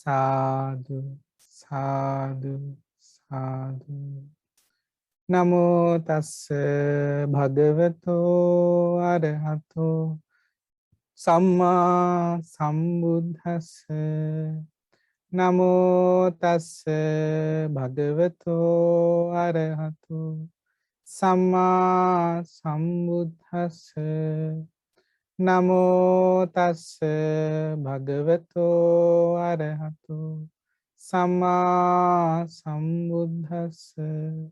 Sadhu, sadhu, sadhu. Namo tassa bhagavato arahato samma sambuddhassa. Namo tassa bhagavato arahato samma sambuddhassa. Namo tassa bhagavato arahato samma sambuddhassa.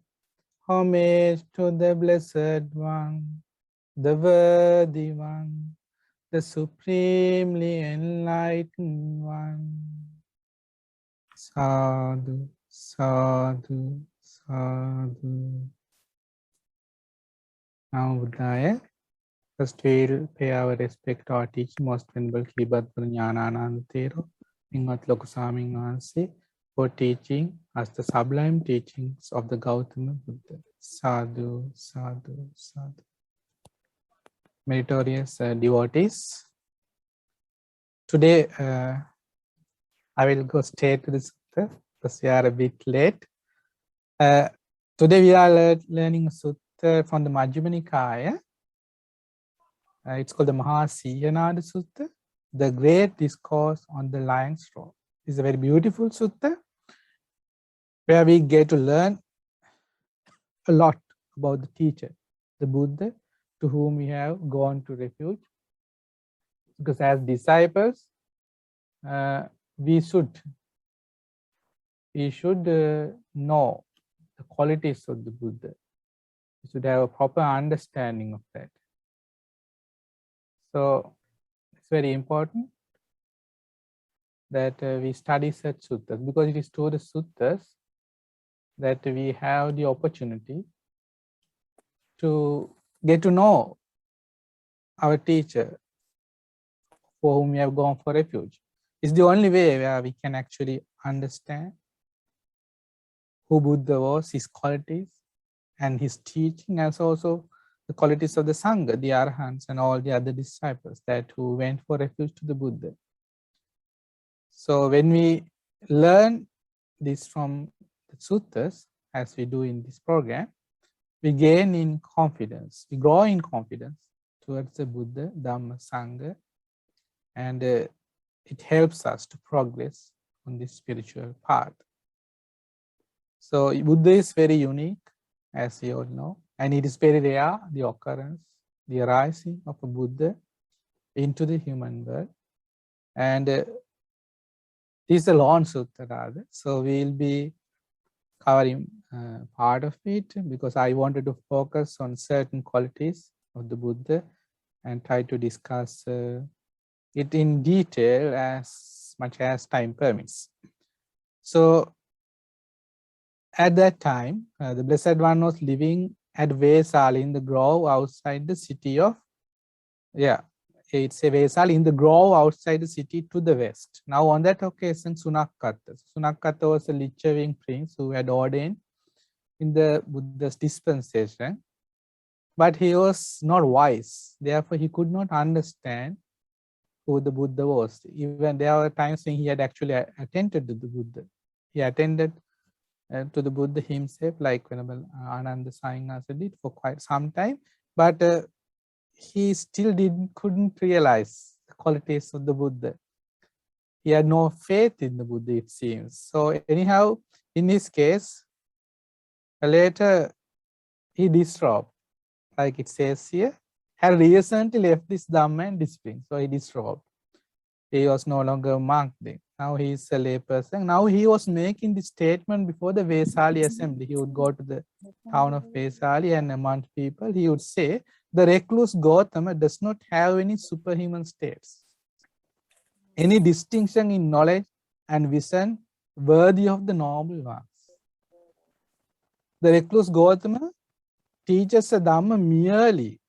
Homage to the Blessed One, the Worthy One, the Supremely Enlightened One. Sadhu, sadhu, sadhu. Now, Buddhaya, first we'll pay our respect to our teacher, Most Venerable Kibat Jnanananda Thero, Ingat Lokusamin Ansi, for teaching us the sublime teachings of the Gautama Buddha. Sadhu, sadhu, sadhu. Meritorious devotees, today I will go straight to the sutta because we are a bit late. Today we are learning a sutta from the Majjhima Nikaya. It's called the Mahasiyanada Sutta, the Great Discourse on the Lion's Roar. It's a very beautiful sutta where we get to learn a lot about the teacher, the Buddha, to whom we have gone to refuge. Because as disciples, we should know the qualities of the Buddha. We should have a proper understanding of that. So it's very important that we study such suttas, because it is through the suttas that we have the opportunity to get to know our teacher for whom we have gone for refuge. It's the only way where we can actually understand who Buddha was, his qualities, and his teaching, as also the qualities of the Sangha, the Arahants, and all the other disciples that who went for refuge to the Buddha. So when we learn this from the suttas, as we do in this program, we gain in confidence, we grow in confidence towards the Buddha, Dhamma, Sangha, and it helps us to progress on this spiritual path. So Buddha is very unique, as we all know, and it is very rare, the occurrence, the arising of a Buddha into the human world. And this is a long sutta rather, so we will be covering part of it, because I wanted to focus on certain qualities of the Buddha and try to discuss it in detail as much as time permits. So at that time, the Blessed One was living at Vesala in the grove outside the city of, it's a Vesala in the grove outside the city to the west. Now on that occasion, Sunakata was a lecturing prince who had ordained in the Buddha's dispensation, but he was not wise. Therefore, he could not understand who the Buddha was. Even there were times when he had actually attended to the Buddha. He attended to the Buddha himself, like Venerable Ananda Sayinasa did for quite some time, but he still couldn't realize the qualities of the Buddha. He had no faith in the Buddha, it seems. So anyhow, in this case, later he disrobed, like it says here, had recently left this Dhamma and discipline. So he disrobed. He was no longer a monk then. Now he is a lay person. Now he was making this statement before the Vesali assembly. He would go to the town of Vesali and among people, he would say, the recluse Gautama does not have any superhuman states, any distinction in knowledge and vision worthy of the noble ones. The recluse Gautama teaches a Dhamma merely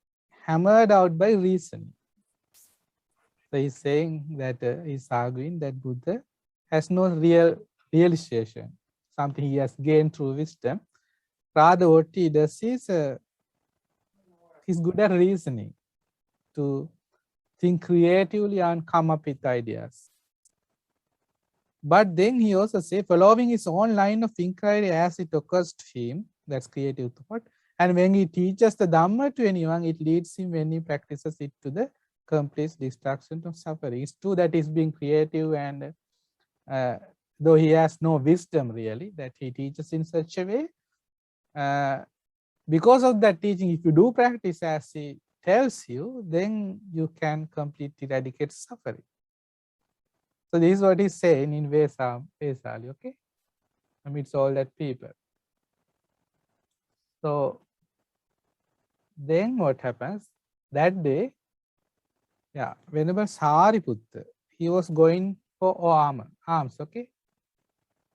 hammered out by reasoning. So he's saying that he's arguing that Buddha has no realization, something he has gained through wisdom. Rather, what he does is he's good at reasoning, to think creatively and come up with ideas. But then he also say, following his own line of inquiry as it occurs to him, that's creative thought. And when he teaches the Dhamma to anyone, it leads him when he practices it to the complete destruction of suffering. It's true that he's being creative and though he has no wisdom really, that he teaches in such a way. Because of that teaching, if you do practice as he tells you, then you can completely eradicate suffering. So this is what he's saying in Vesali, okay? Amidst all that people. So then what happens? That day, yeah, whenever Sariputta, he was going for arms, okay?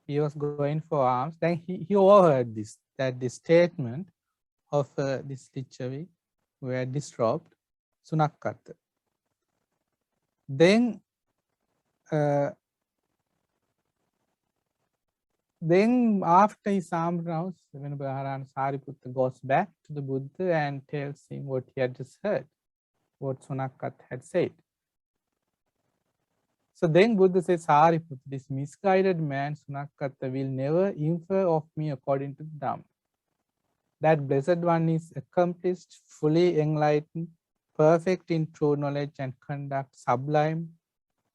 He was going for arms. Then he overheard this, that the statement of this Lichavi were disrobed, Sunakata. Then after his armed rounds, when Bharan Sariputta goes back to the Buddha and tells him what he had just heard, what Sunakata had said. So then Buddha says, Sariputta, this misguided man, Sunakata, will never infer of me according to the Dhamma. That blessed one is accomplished, fully enlightened, perfect in true knowledge and conduct, sublime,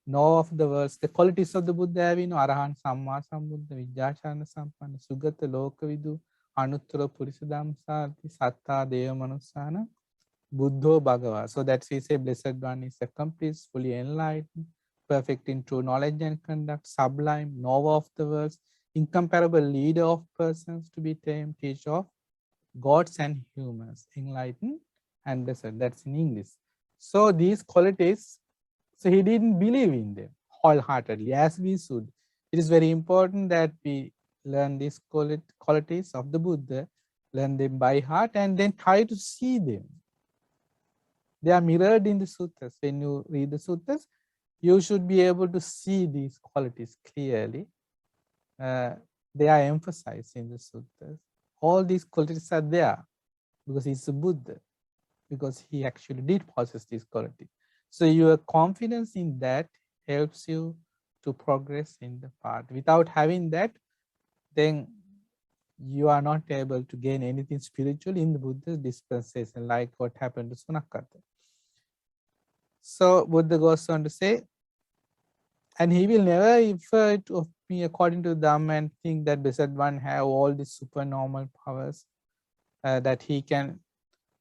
know of the words, the qualities of the Buddha have been Arahan Samma Sambuddha, Vijjācana Sampanna, Sugata Lokavidu, Anuttara Purisadhamsarthi, Satta Deva Manusana, Buddho Bhagava. So that's we say blessed one is accomplished, fully enlightened, perfect in true knowledge and conduct, sublime, knower of the words, incomparable leader of persons to be tamed, teacher of gods and humans, enlightened and blessed. That's in English. So these qualities, so he didn't believe in them wholeheartedly as we should. It is very important that we learn these qualities of the Buddha, learn them by heart and then try to see them. They are mirrored in the sutras. When you read the sutras, you should be able to see these qualities clearly. They are emphasized in the sutras. All these qualities are there because he's a Buddha, because he actually did possess these qualities. So your confidence in that helps you to progress in the path. Without having that, then you are not able to gain anything spiritual in the Buddha's dispensation, like what happened to Sunakata. So Buddha goes on to say, and he will never infer it of me according to Dhamma and think that blessed one have all these supernormal powers that he can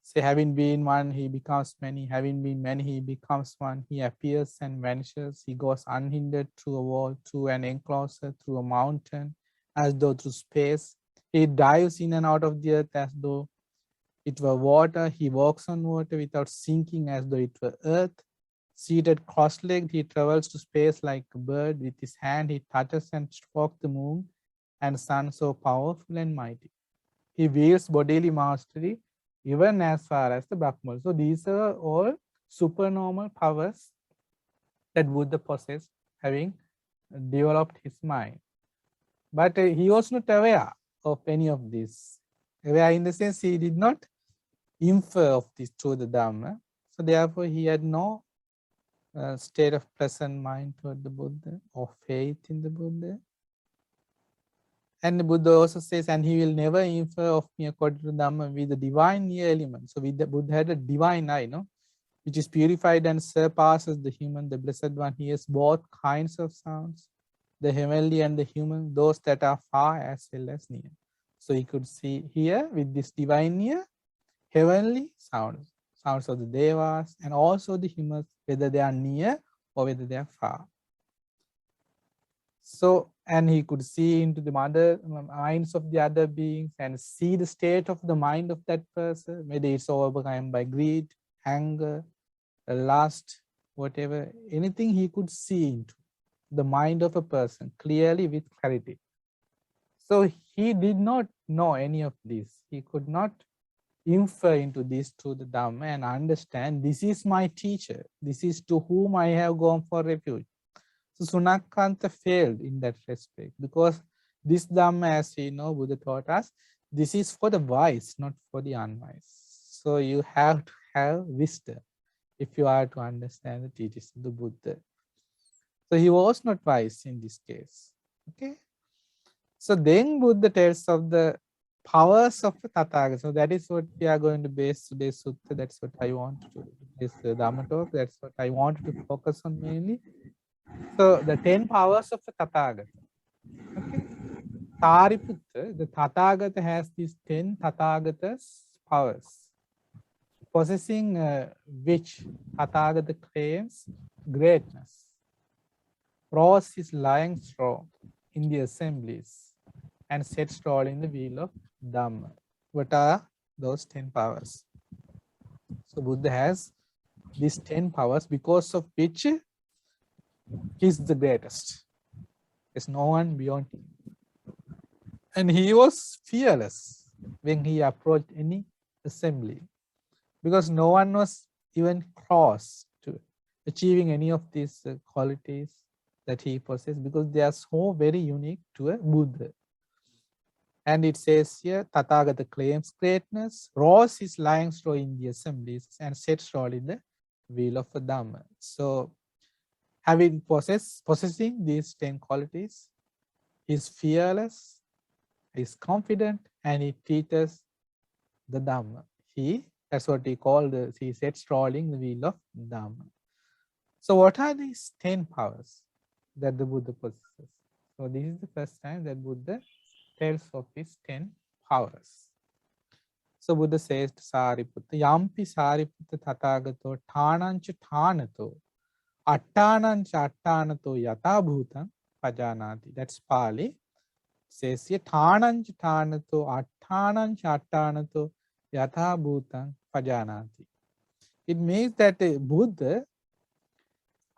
say, having been one, he becomes many, having been many, he becomes one, he appears and vanishes, he goes unhindered through a wall, through an enclosure, through a mountain, as though through space. He dives in and out of the earth as though it were water, he walks on water without sinking as though it were earth. Seated cross-legged, he travels to space like a bird. With his hand, he touches and strokes the moon and sun, so powerful and mighty. He wields bodily mastery even as far as the Brahman. So these are all supernormal powers that Buddha possessed, having developed his mind. But he was not aware of any of this. Aware in the sense he did not infer of this through the Dhamma. So therefore he had no state of pleasant mind toward the Buddha or faith in the Buddha. And the Buddha also says, and he will never infer of me according to Dhamma with the divine ear element. So with the Buddha had a divine eye, no, which is purified and surpasses the human, the blessed one. He has both kinds of sounds, the heavenly and the human, those that are far as well as near. So he could see here with this divine ear, heavenly sounds, sounds of the devas and also the humans, whether they are near or whether they are far. So, and he could see into the minds of the other beings and see the state of the mind of that person, whether it's overcome by greed, anger, lust, whatever, anything he could see into the mind of a person clearly with clarity. So he did not know any of this. He could not infer into this through the Dhamma and understand this is my teacher. This is to whom I have gone for refuge. So Sunakanta failed in that respect because this Dhamma, as we know, Buddha taught us, this is for the wise, not for the unwise. So you have to have wisdom if you are to understand the teachings of the Buddha. So he was not wise in this case. Okay. So then Buddha tells of the powers of the Tathagata. So that is what we are going to base today's sutta. That's what I want to do. This Dhamma talk. That's what I wanted to focus on mainly. So the 10 powers of the Tathagata. Okay. Sariputta, the Tathagata has these 10 Tathagatas powers, possessing which Tathagata claims greatness, rose his lying straw in the assemblies, and set stall in the wheel of Dhamma. What are those 10 powers? So Buddha has these 10 powers because of which he is the greatest. There's no one beyond him. And he was fearless when he approached any assembly, because no one was even close to achieving any of these qualities that he possessed, because they are so very unique to a Buddha. And it says here, Tathagata claims greatness, rose his lying straw in the assemblies, and set stall in the wheel of a Dhamma. So, having possessing these 10 qualities, he is fearless, he is confident, and he teaches the Dhamma. That's what he called, he said, strolling the wheel of Dhamma. So what are these 10 powers that the Buddha possesses? So this is the first time that Buddha tells of his 10 powers. So Buddha says to Sariputta, Yampi Sariputta Tathagato Thanancha Thanato Attanancha Attanato Yata Bhutam Pajanati. That's Pali. Says here Thanancha Thanato Attanancha Attanato Yatha Bhutam Pajanati. It means that Buddha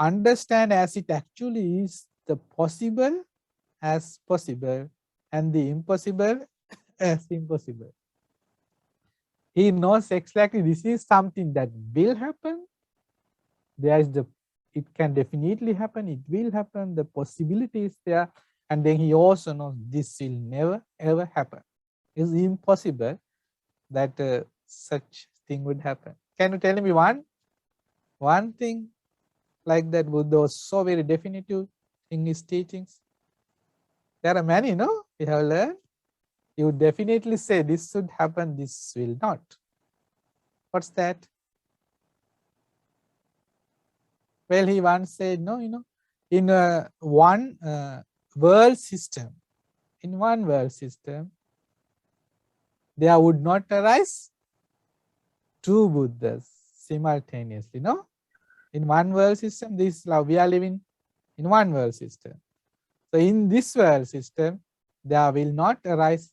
understand as it actually is the possible as possible and the impossible as impossible. He knows exactly this is something that will happen. It can definitely happen, it will happen, the possibility is there, and then he also knows this will never ever happen. It's impossible that such thing would happen. Can you tell me one thing like that Buddha was so very definitive in his teachings? There are many, no? We have learned. He would definitely say this should happen, this will not. What's that? Well, he once said, no, in one world system, there would not arise two Buddhas simultaneously, no? In one world system, we are living in one world system. So in this world system, there will not arise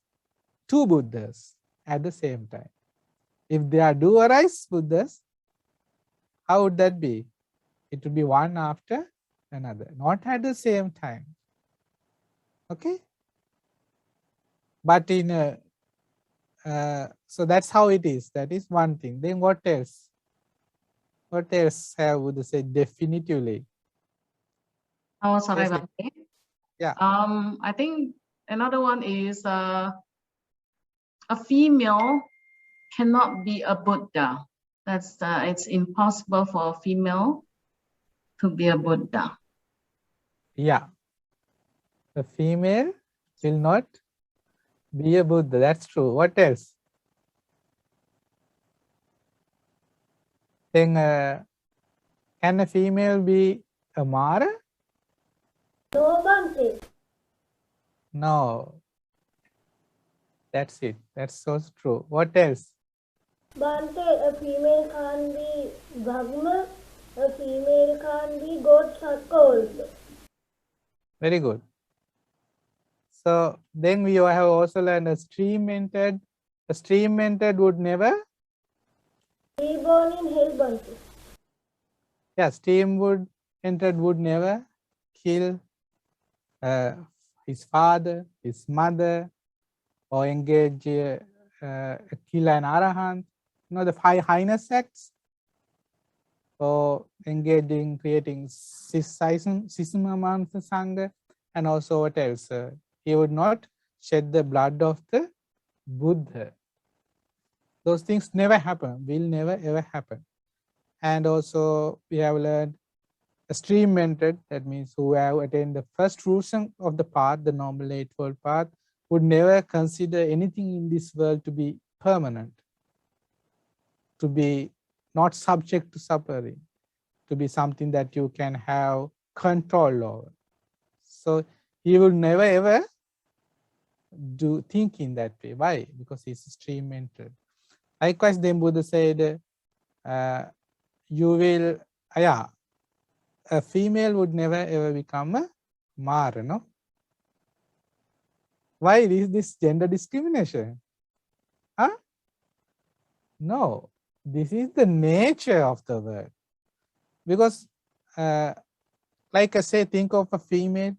two Buddhas at the same time. If there do arise Buddhas, how would that be? It would be one after another, not at the same time. Okay? But in so that's how it is. That is one thing. Then what else? What else have Buddha said definitively? Oh, sorry Yes, about that. yeah. I think another one is a female cannot be a Buddha. That's it's impossible for a female to be a Buddha. Yeah. The female will not be a Buddha. That's true. What else? Then can a female be a Mara? No, Bhante. No. That's it. That's so true. What else? Bhante, a female can't be Brahma, a female can't be God Sakka also. Very good. So then we have also learned a stream entered. A stream entered would never Be born in hell, Bhante. Yeah, stream entered would never kill his father, his mother, or engage kill an arahant. The 5 heinous acts. Or engage in creating schism among the Sangha, and also what else? He would not shed the blood of the Buddha. Those things never happen, will never ever happen. And also we have learned stream mentored, that means who have attained the first fruition of the path, the noble eightfold path, would never consider anything in this world to be permanent, to be not subject to suffering, to be something that you can have control over. So he will never ever do think in that way. Why? Because he's stream mentored. Likewise, then Buddha said, you will, yeah, a female would never ever become a Mara, no? Why is this gender discrimination? Huh? No, this is the nature of the world. Because, like I say, think of a female.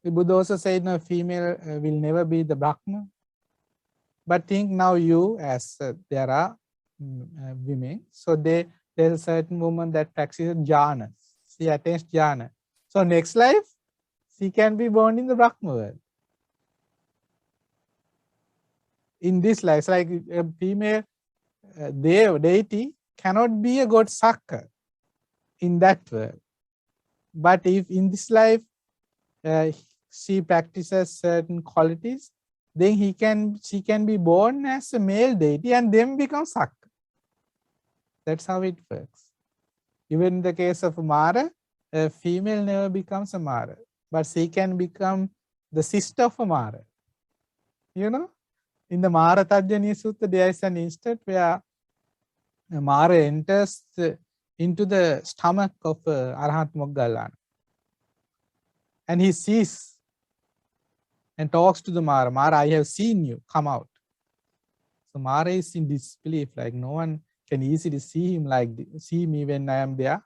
The Buddha also said, no, female will never be the Brahma. But think now you, as there are women, so there's a certain woman that practices jhana. She attains jhana. So next life, she can be born in the Brahma world. In this life, like a female deity cannot be a god Sakka in that world. But if in this life she practices certain qualities, then she can be born as a male deity and then become Sakka. That's how it works. Even in the case of Mara, a female never becomes a Mara, but she can become the sister of a Mara. You know, in the Mara Tajjaniya Sutta, there is an instant where Mara enters into the stomach of Arhat Moggallana. And he sees and talks to the Mara. Mara, I have seen you, come out. So Mara is in disbelief, like no one can easily see him like this, see me when I am there.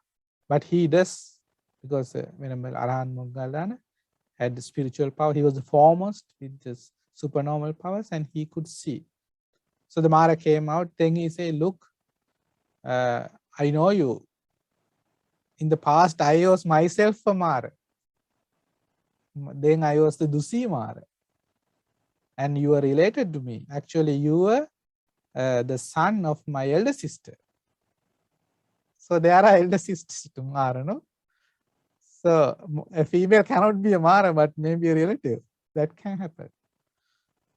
But he does, because when Arhat Moggallana had the spiritual power, he was the foremost with this supernormal powers and he could see. So the Mara came out, then he said, look, I know you. In the past, I was myself a Mara. Then I was the Dusi Mara. And you are related to me. Actually, you were the son of my elder sister. So there are elder sisters to Mara, no? So a female cannot be a Mara, but maybe a relative. That can happen.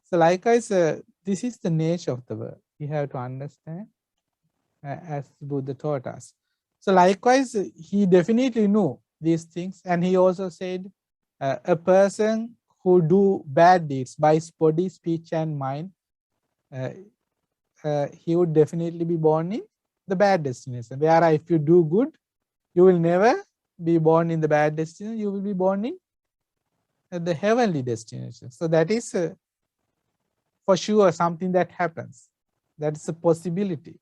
So likewise, this is the nature of the world. We have to understand as Buddha taught us. So likewise, he definitely knew these things. And he also said, a person who do bad deeds by his body, speech, and mind, he would definitely be born in the bad destination. Whereas if you do good, you will never be born in the bad destination. You will be born in the heavenly destination. So that is for sure something that happens. That is a possibility.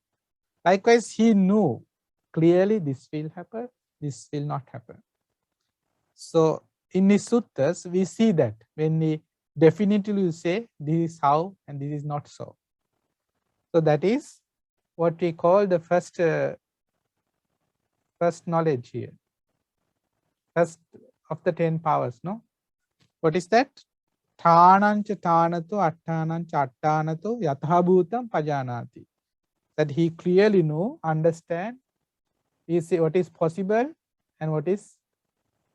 Likewise, he knew clearly this will happen, this will not happen. So in his suttas, we see that when he definitively say this is how and this is not so. So that is what we call the first knowledge here. First of the 10 powers, no? What is that? Thanancha thanato attanancha attanato yathabhutam pajanati. That he clearly know, understand, what is possible and what is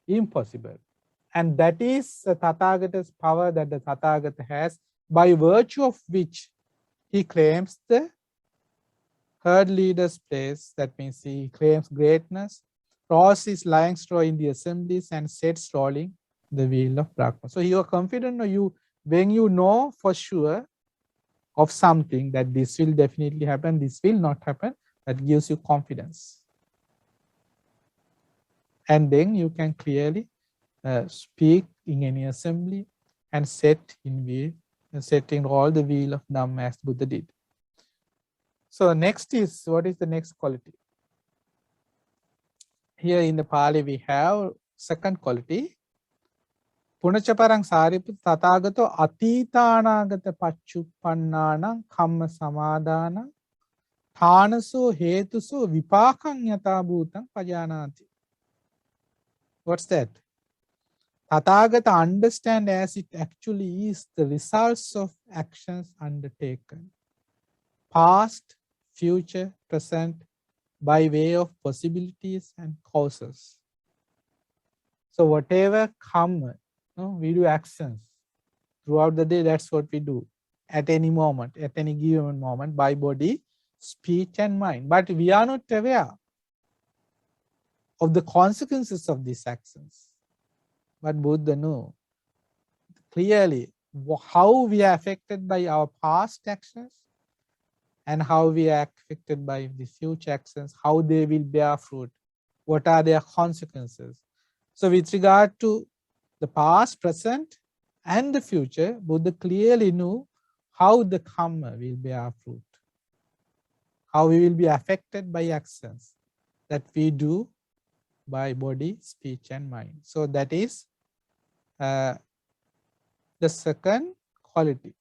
impossible. And that is the Tathagata's power that the Tathagata has, by virtue of which he claims the herd leader's place. That means he claims greatness, rolls his lying straw in the assemblies and sets rolling the wheel of Brahma. So you are confident, or when you know for sure of something that this will definitely happen, this will not happen, that gives you confidence. And then you can clearly speak in any assembly and set in all the wheel of Dhamma as Buddha did. So next is, what is the next quality? Here in the Pali we have second quality. Punachaparang sariputta tathagato atitanagata paccupannanam kamma samadhanam thanaso hetuso vipakang yata bhutang pajanati. What's that? Tathagata understand as it actually is the results of actions undertaken, past, future, present, by way of possibilities and causes. So whatever come, we do actions throughout the day. That's what we do at any moment, at any given moment, by body, speech, and mind. But we are not aware of the consequences of these actions. But Buddha knew clearly how we are affected by our past actions and how we are affected by the future actions, how they will bear fruit, what are their consequences. So with regard to the past, present, and the future, Buddha clearly knew how the karma will bear fruit, how we will be affected by actions that we do by body, speech, and mind. So that is the second quality.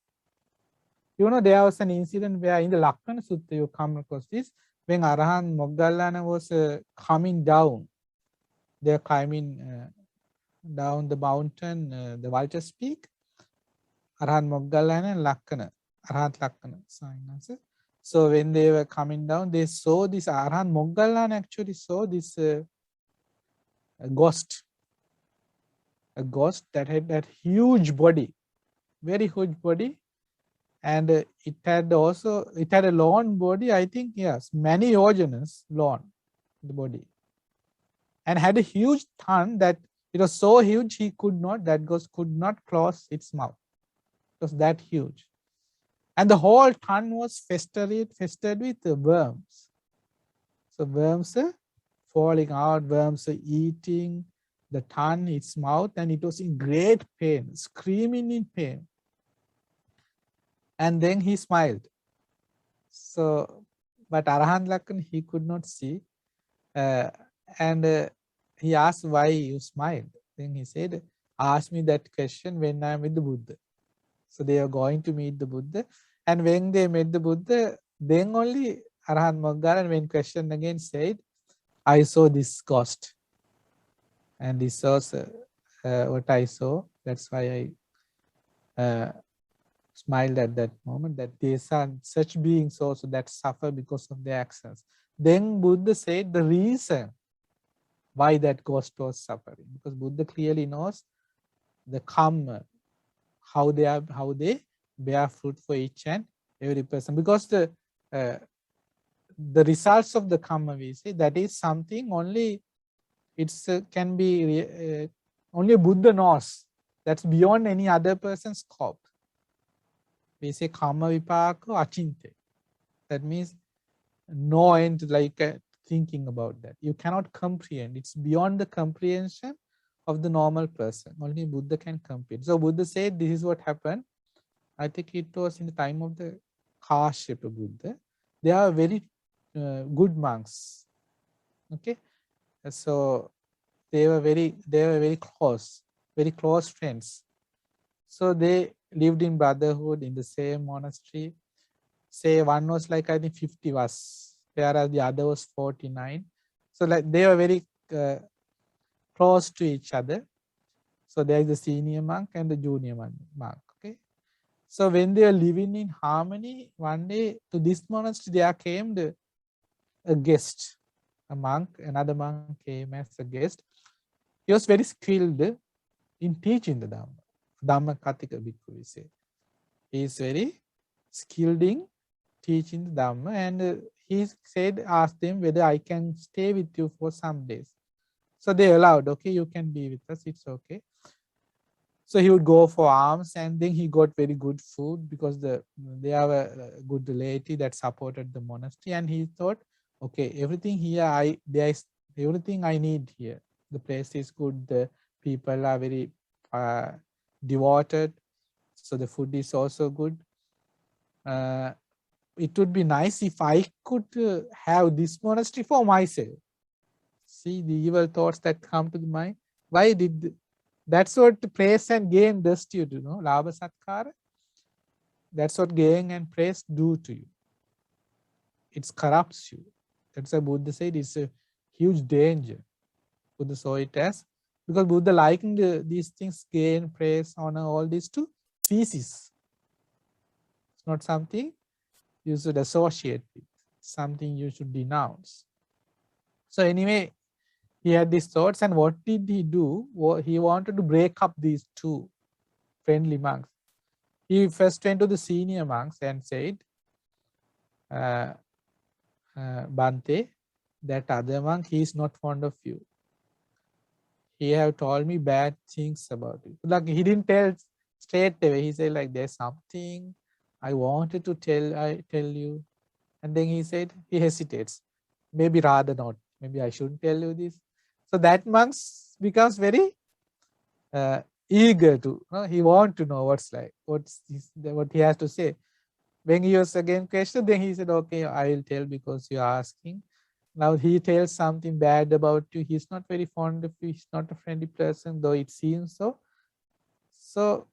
You know, there was an incident where in the Lakkhana Sutta you come across this, when Arahant Moggallana was coming down, they're climbing down the mountain, the Vulture's Peak, Arahant Moggallana and Lakkhana, Arahant Lakkhana. So when they were coming down, they saw this, Arahant Moggallana actually saw this a ghost that had that huge body, very huge body, and it had a long body, I think, yes, many yojanas long, the body, and had a huge tongue that it was so huge that ghost could not close its mouth. It was that huge. And the whole tongue was festered with worms. So worms are falling out, worms are eating the tongue, its mouth, and it was in great pain, screaming in pain. And then he smiled. So, but Arahant Lakkhana, he could not see. And he asked why you smiled. Then he said, ask me that question when I am with the Buddha. So they are going to meet the Buddha. And when they met the Buddha, then only Arahant Moggallana, when questioned again, said, I saw this ghost. And this was what I saw. That's why I smiled at that moment, that there are such beings also that suffer because of their actions. Then Buddha said the reason why that ghost was suffering, because Buddha clearly knows the karma, how they bear fruit for each and every person. Because the results of the karma, we say, that is something only it's can be only Buddha knows. That's beyond any other person's scope. We say karma vipaka achinte. That means no end, like thinking about that. You cannot comprehend. It's beyond the comprehension of the normal person. Only Buddha can comprehend. So Buddha said this is what happened. I think it was in the time of the Kashyapa Buddha. They are very good monks. Okay, so they were very close friends. So they lived in brotherhood in the same monastery. Say one was like, I think 50 was, whereas the other was 49. So like they were very close to each other. So there is the senior monk and the junior monk. Okay. So when they were living in harmony, one day to this monastery there came a guest, a monk. Another monk came as a guest. He was very skilled in teaching the Dhamma. Dhamma Katika Bhikkhu, we say. He is very skilled in teaching the Dhamma, and he said, asked them whether I can stay with you for some days. So they allowed, okay, you can be with us, it's okay. So he would go for alms, and then he got very good food because they have a good laity that supported the monastery, and he thought, okay, everything here, there is everything I need here. The place is good, the people are very devoted, so the food is also good. It would be nice if I could have this monastery for myself. See the evil thoughts that come to the mind. Why did that's what praise and gain does to you, you know, Labha Satkara. That's what gain and praise do to you. It corrupts you. That's why Buddha said it's a huge danger. Buddha saw it as, because Buddha likened these things, gain, praise, honor, all these to feces. It's not something you should associate with, something you should denounce. So anyway, he had these thoughts, and what did he do? He wanted to break up these two friendly monks. He first went to the senior monks and said, Bhante, that other monk, he is not fond of you. He have told me bad things about you. Like, he didn't tell straight away. He said, like, there's something I wanted to tell you. And then he said, he hesitates. Maybe rather not. Maybe I shouldn't tell you this. So that monk becomes very eager to, he want to know what he has to say. When he was again questioned, then he said, okay, I will tell because you are asking. Now he tells something bad about you. He's not very fond of you. He's not a friendly person, though it seems so. So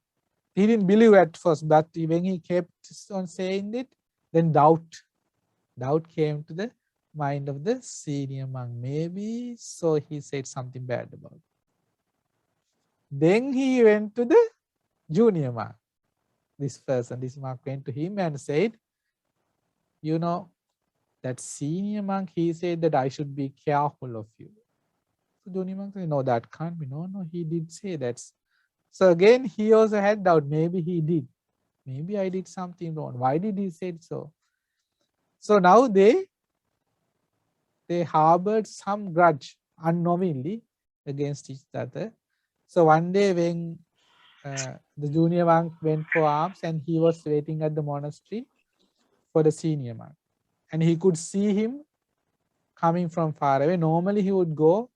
he didn't believe at first, but when he kept on saying it, then doubt came to the mind of the senior monk. Maybe so he said something bad about it. Then he went to the junior monk. This monk went to him and said, you know, that senior monk, he said that I should be careful of you. So junior monk said, no, that can't be. No, he did say that. So again, he also had doubt. Maybe he did. Maybe I did something wrong. Why did he say so? So now they harbored some grudge unknowingly against each other. So one day when the junior monk went for alms and he was waiting at the monastery for the senior monk, and he could see him coming from far away. Normally he would go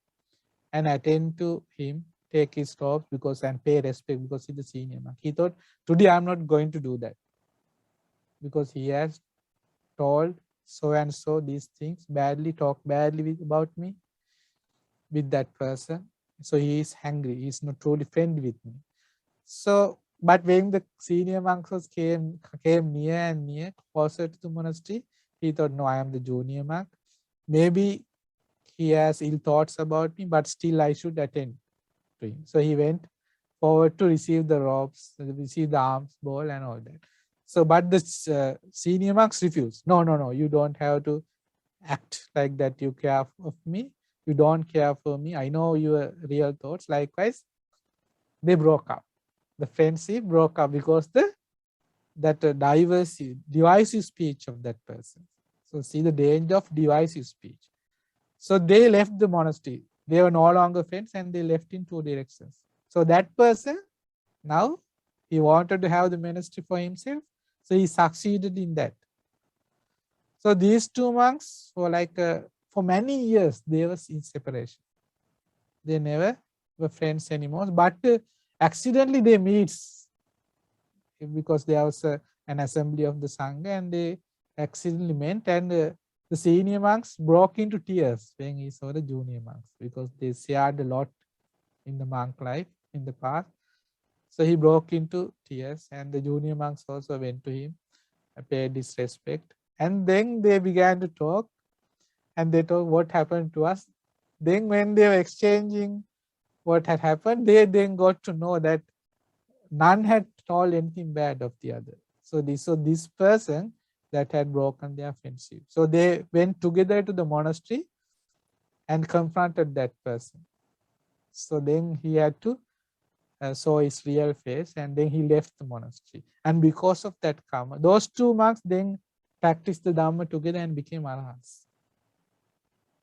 and attend to him, take his robes and pay respect because he's the senior monk. He thought, today I'm not going to do that because he has told so and so these things, talked badly about me with that person. So he is angry. He is not truly friendly with me. So, but when the senior monks came near and near, closer to the monastery, he thought, no, I am the junior monk. Maybe he has ill thoughts about me, but still I should attend to him. So he went forward to receive the robes, receive the alms bowl and all that. So, but the senior monks refused. No, you don't have to act like that. You care of me. You don't care for me. I know your real thoughts. Likewise, they broke up. The friendship broke up because that divisive speech of that person. So see the danger of divisive speech. So they left the monastery. They were no longer friends and they left in two directions. So that person, now he wanted to have the monastery for himself. So he succeeded in that. So these two monks for many years, they were in separation. They never were friends anymore, but accidentally they meet because there was an assembly of the Sangha and they accidentally met, and the senior monks broke into tears when he saw the junior monks because they shared a lot in the monk life in the past. So he broke into tears and the junior monks also went to him and paid his respect. And then they began to talk and they told what happened to us. Then when they were exchanging what had happened, they then got to know that none had told anything bad of the other. So this person that had broken their friendship. So they went together to the monastery and confronted that person. So then he had to saw his real face and then he left the monastery. And because of that karma, those two monks then practiced the Dhamma together and became arahants.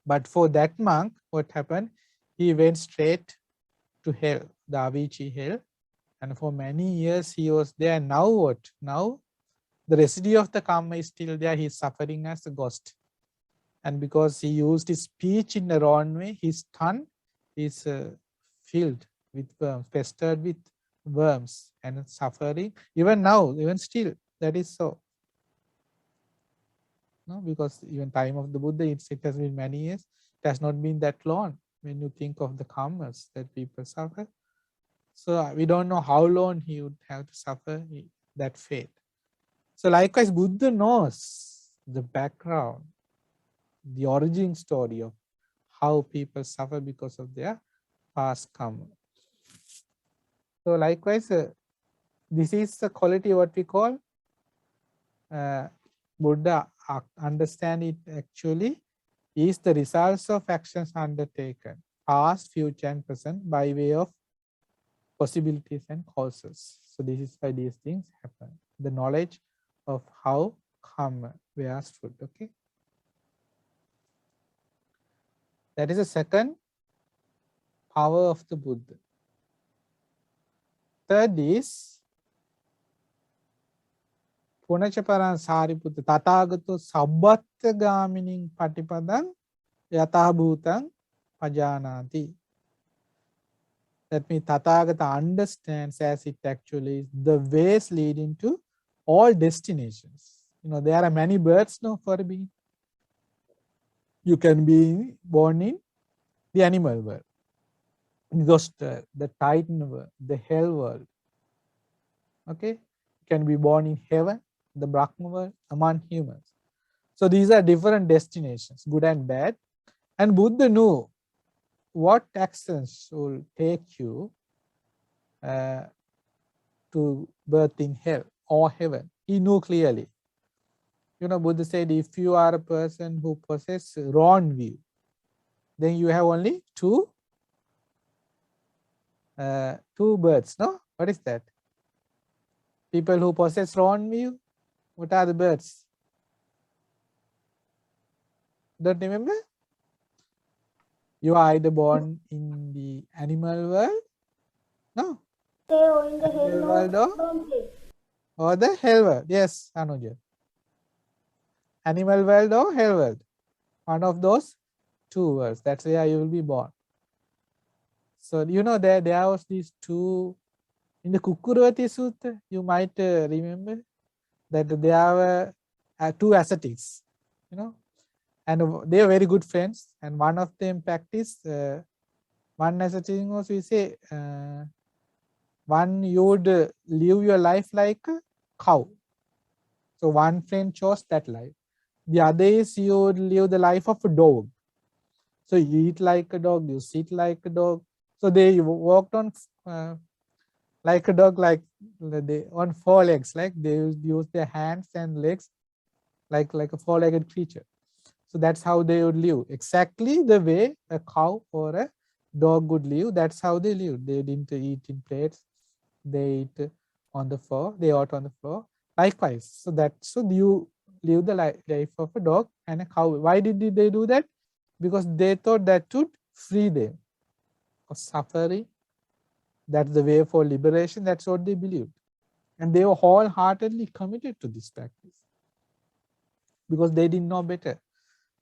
But for that monk, what happened? He went straight to hell, the Avicii hell. And for many years he was there. Now what? Now the residue of the karma is still there. He is suffering as a ghost. And because he used his speech in the wrong way, his tongue is filled with worms, pestered with worms and suffering. Even now, even still, that is so. No, because even time of the Buddha, it has been many years. It has not been that long when you think of the karmas that people suffer. So we don't know how long he would have to suffer that fate. So likewise, Buddha knows the background, the origin story of how people suffer because of their past karma. So likewise, this is the quality what we call Buddha understand it actually is the results of actions undertaken. past, future, and present by way of possibilities and causes. So this is why these things happen. The knowledge of how karma bears fruit. Okay. That is the second power of the Buddha. Third is Punachaparan Sariputta Tathagato Sabbatta Gamining Patipadang Yathabhutang Pajanati. That means Tathagata understands as it actually is the ways leading to all destinations. You know, there are many birds now for being. You can be born in the animal world, the Titan world, the hell world. Okay, you can be born in heaven, the Brahma world, among humans. So these are different destinations, good and bad. And Buddha knew what actions will take you to birth in hell or heaven. He knew clearly. You know, Buddha said, if you are a person who possesses wrong view, then you have only two birds. No, what is that? People who possess wrong view. What are the birds? Don't remember? You are either born in the animal world, no, Or in the animal hell world or the hell world. Yes, Anuja. Animal world or hell world. One of those two worlds. That's where you will be born. So you know there was these two in the Kukuruvati Sutta. You might remember that there were two ascetics, you know, and they were very good friends. And one of them practiced one ascetic was, we say, one you would live your life like a cow. So one friend chose that life. The other is you would live the life of a dog. So you eat like a dog, you sit like a dog. So they walked on like a dog, like they on four legs, like they use their hands and legs like a four-legged creature. So that's how they would live, exactly the way a cow or a dog would live. That's how they live. They didn't eat in plates. They eat on the floor. They ate on the floor. Likewise, so you live the life of a dog and a cow. Why did they do that? Because they thought that would free them of suffering. That's the way for liberation. That's what they believed. And they were wholeheartedly committed to this practice because they didn't know better.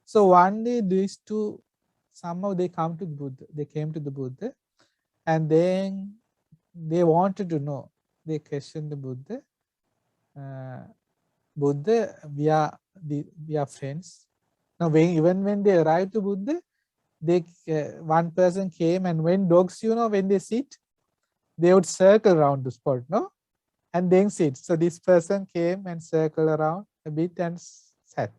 So one day these two, somehow they came to the Buddha, and then they wanted to know. They questioned the Buddha. Buddha, we are friends. Now, even when they arrived to Buddha, one person came, and when dogs, you know, when they sit, they would circle around the spot, no, and then sit. So this person came and circled around a bit and sat.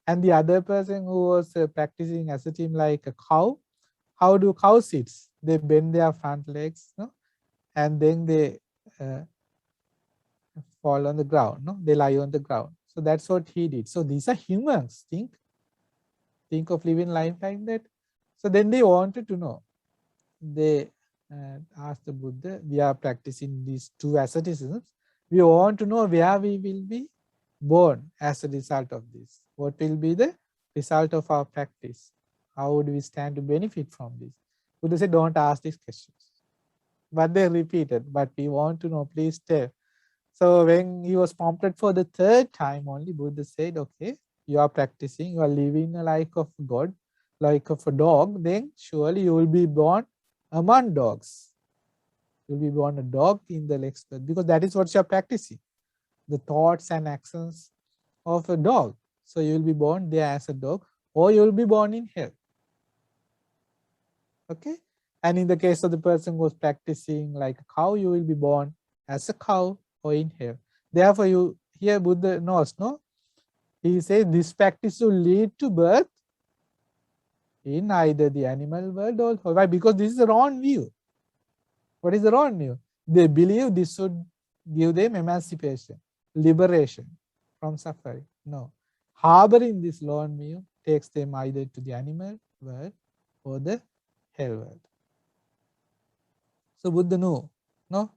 And the other person who was practicing ascetism like a cow, how do cows sit? They bend their front legs, no, and then they fall on the ground, no, they lie on the ground. So that's what he did. So these are humans. Think of living life like that. So then they wanted to know. They asked the Buddha, we are practicing these two asceticisms. We want to know where we will be born as a result of this. What will be the result of our practice? How would we stand to benefit from this? Buddha said, don't ask these questions. But they repeated, but we want to know, please tell. So when he was prompted for the third time only, Buddha said, okay, you are practicing, you are living a life of God, like of a dog, then surely you will be born among dogs. You will be born a dog in the next birth, because that is what you are practicing, the thoughts and actions of a dog. So you will be born there as a dog, or you will be born in hell. Okay? And in the case of the person who was practicing like a cow, you will be born as a cow or in hell. Therefore, here Buddha knows, no? He says this practice will lead to birth in either the animal world or why? Because this is the wrong view. What is the wrong view? They believe this would give them emancipation, liberation from suffering. No. Harboring this wrong view takes them either to the animal world or the hell world. So Buddha knew, no?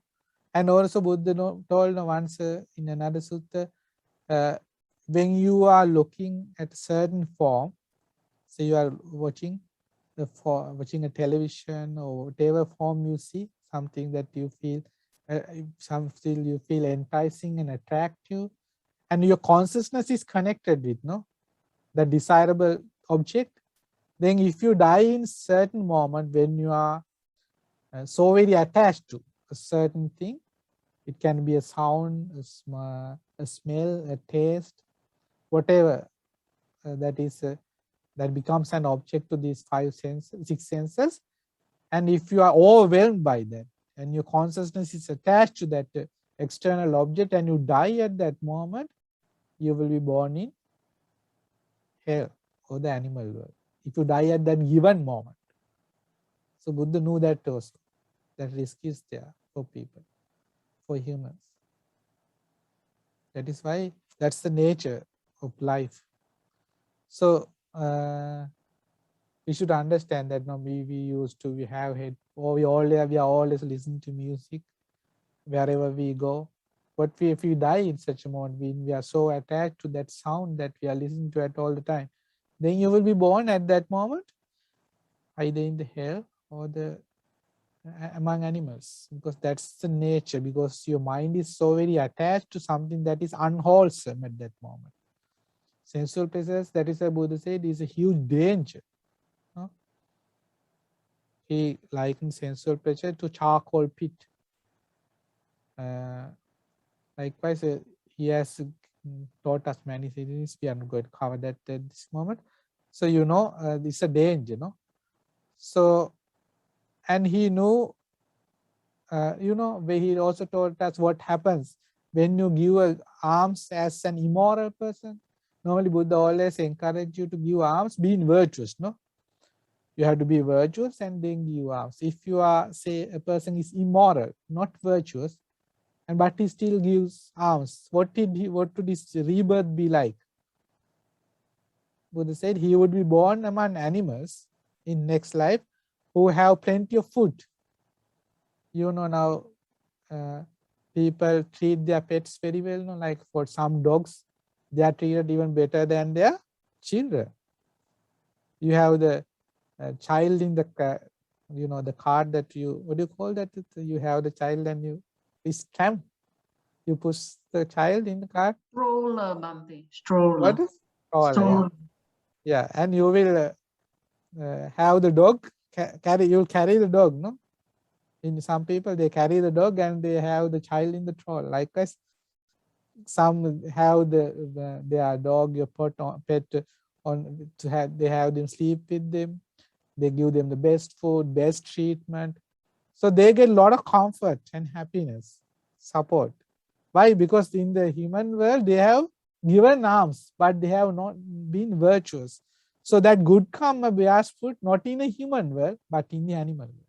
And also Buddha told once in another sutta, when you are looking at a certain form, say you are watching watching a television or whatever form you see, something that you feel, something you feel enticing and attractive, and your consciousness is connected with the desirable object. Then if you die in certain moment when you are so very attached to a certain thing, it can be a sound, a smell, a taste, whatever that is that becomes an object to these six senses. And if you are overwhelmed by that and your consciousness is attached to that external object and you die at that moment, you will be born in hell or the animal world if you die at that given moment. So Buddha knew that also, that risk is there for people, for humans. That is why that's the nature of life. So we should understand that we have head, or we are always listening to music wherever we go. But if we die in such a moment, we are so attached to that sound that we are listening to it all the time, then you will be born at that moment either in the hell or among animals, because that's the nature, because your mind is so very attached to something that is unwholesome at that moment. Sensual pleasures, that is what Buddha said, is a huge danger. He likened sensual pleasure to charcoal pit. Likewise, he has taught us many things. We are not going to cover that at this moment. So it's a danger, So, and he knew, where he also taught us what happens when you give alms as an immoral person. Normally, Buddha always encourage you to give alms, being virtuous, You have to be virtuous and then give alms. If you are, say, a person is immoral, not virtuous, but he still gives alms, what would his rebirth be like? Buddha said he would be born among animals in next life who have plenty of food. Now people treat their pets very well. Like for some dogs, they are treated even better than their children. You have the child in the the cart that what do you call that? You have the child and you tramp. You push the child in the cart. Stroller, Bhante. Stroller. What is stroller? Stroller. Yeah, and you will have the dog carry. You'll carry the dog, no? In some people, they carry the dog and they have the child in the stroller. Likewise, some have their dog, your pet on to have. They have them sleep with them. They give them the best food, best treatment. So they get a lot of comfort and happiness, support. Why? Because in the human world, they have given alms, but they have not been virtuous. So that good karma bears fruit not in a human world, but in the animal world.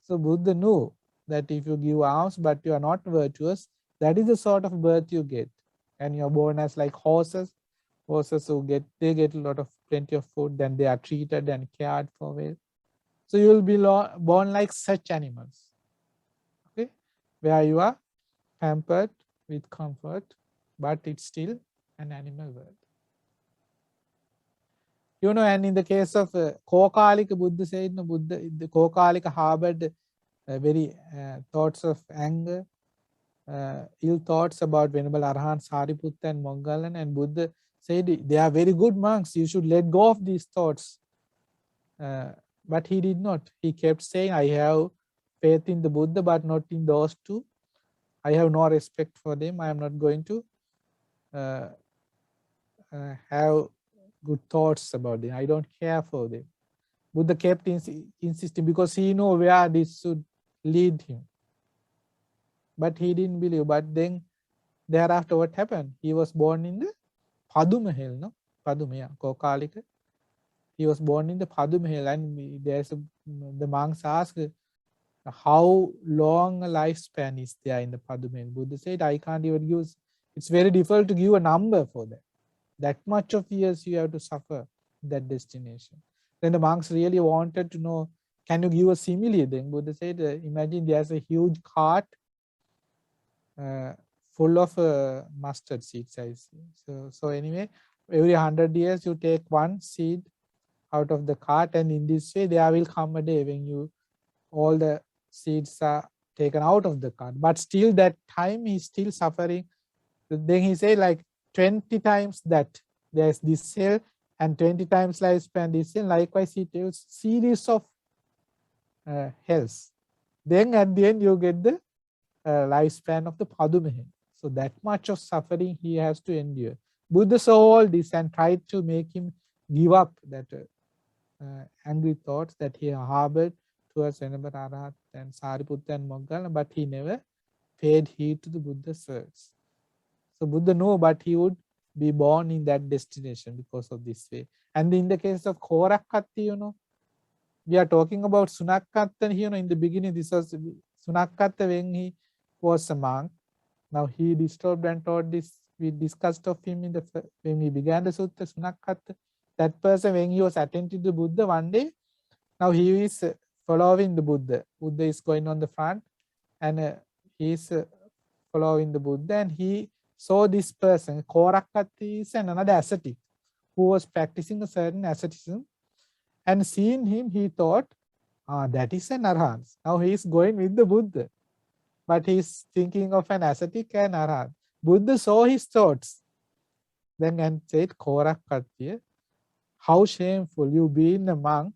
So Buddha knew that if you give alms, but you are not virtuous, that is the sort of birth you get. And you are born as like horses. Horses who get a lot of plenty of food, then they are treated and cared for well. So you will be born like such animals, okay, where you are pampered with comfort, but it's still an animal world. And in the case of Kokalika, Buddha said, the Kokalika harbored very thoughts of anger, ill thoughts about Venerable Arahant Sariputta and Moggallana, and Buddha said they are very good monks, you should let go of these thoughts. But he did not. He kept saying, I have faith in the Buddha, but not in those two. I have no respect for them. I am not going to have good thoughts about them. I don't care for them. Buddha kept insisting because he knew where this should lead him. But he didn't believe. But then thereafter what happened? He was born in the Paduma Hill, no? Paduma, yeah, Kokalika. He was born in the Paduma Hill, and the monks asked, how long a lifespan is there in the Paduma Hill? Buddha said, I can't even use, it's very difficult to give a number for that. That much of years you have to suffer that destination. Then the monks really wanted to know, can you give a simile? Then Buddha said, imagine there's a huge cart full of mustard seeds, I see. So anyway, every 100 years you take one seed out of the cart, and in this way there will come a day when all the seeds are taken out of the cart. But still that time he's still suffering. Then he say like 20 times that there's this cell and 20 times lifespan this cell. Likewise he tells series of hells. Then at the end you get the lifespan of the Padumehe. So that much of suffering he has to endure. Buddha saw all this and tried to make him give up that angry thoughts that he harbored towards Venerable Arahat and Sariputta and Moggallana, but he never paid heed to the Buddha's words. So Buddha knew, but he would be born in that destination because of this way. And in the case of Korakkatti, we are talking about Sunakkatta here. In the beginning, this was Sunakkatta when he was a monk. Now he disturbed and taught this. We discussed of him when we began the Sutta, Sunakkatta. That person, when he was attentive to Buddha one day, now he is following the Buddha. Buddha is going on the front and he is following the Buddha, and he saw this person, Korakkatti, is another ascetic who was practicing a certain asceticism, and seeing him he thought, that is an Arhat. Now he is going with the Buddha, but he is thinking of an ascetic and Arhat. Buddha saw his thoughts then and said, Korakkatti, how shameful you being a monk,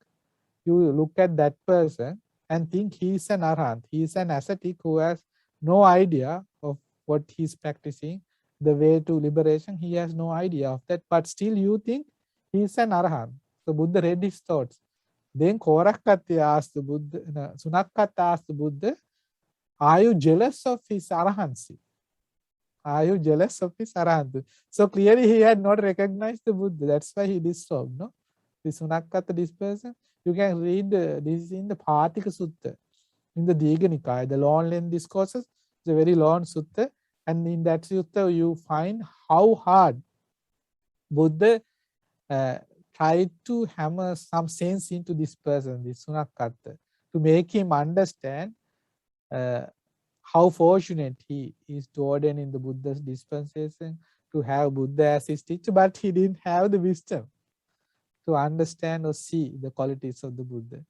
you look at that person and think he is an Arhat. He is an ascetic who has no idea of what he is practicing, the way to liberation. He has no idea of that, but still you think he is an Arhat. So Buddha read his thoughts. Then Korakkatti asked the Buddha, Sunakkatta asked the Buddha, are you jealous of his arhancy? Are you jealous of his arhancy? So clearly he had not recognized the Buddha. That's why he disturbed, no? This Sunakkatta, this person, you can read this in the Pātika Sutta, in the Dīgha Nikāya, the long length discourses. It's a very long sutta, and in that sutta you find how hard Buddha tried to hammer some sense into this person, this Sunakkatta, to make him understand how fortunate he is to ordain in the Buddha's dispensation, to have Buddha as his teacher, but he didn't have the wisdom to understand or see the qualities of the Buddha.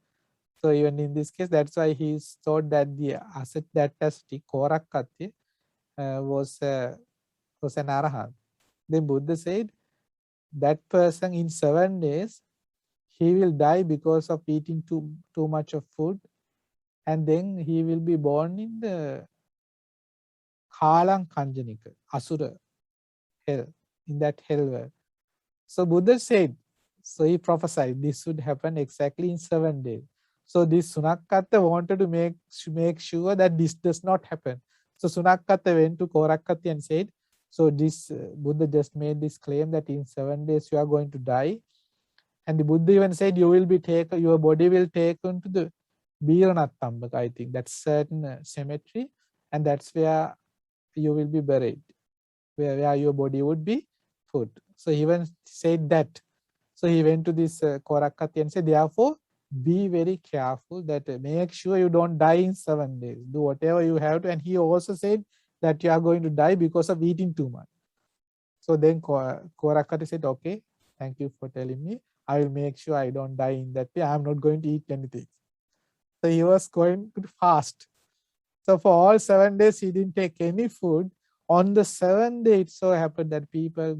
So even in this case, that's why he thought that the ascetic Korakkatti was an Arahant. Then Buddha said, that person in 7 days, he will die because of eating too much of food, and then he will be born in the Kalang Kanjanika, Asura hell, in that hell world. So Buddha said, so he prophesied this would happen exactly in 7 days. So this Sunakkatta wanted to make sure that this does not happen. So Sunakkatta went to Korakkatti and said, so this Buddha just made this claim that in 7 days you are going to die. And the Buddha even said you will be taken, your body will taken to the Biranathambaka, I think that's certain cemetery, and that's where you will be buried, where your body would be put. So he even said that. So he went to this Korakkatti and said, therefore, be very careful that make sure you don't die in 7 days. Do whatever you have to. And he also said that you are going to die because of eating too much. So then Korakkatti said, okay, thank you for telling me. I will make sure I don't die in that way. I am not going to eat anything. So he was going to fast. So for all 7 days, he didn't take any food. On the 7th day, it so happened that people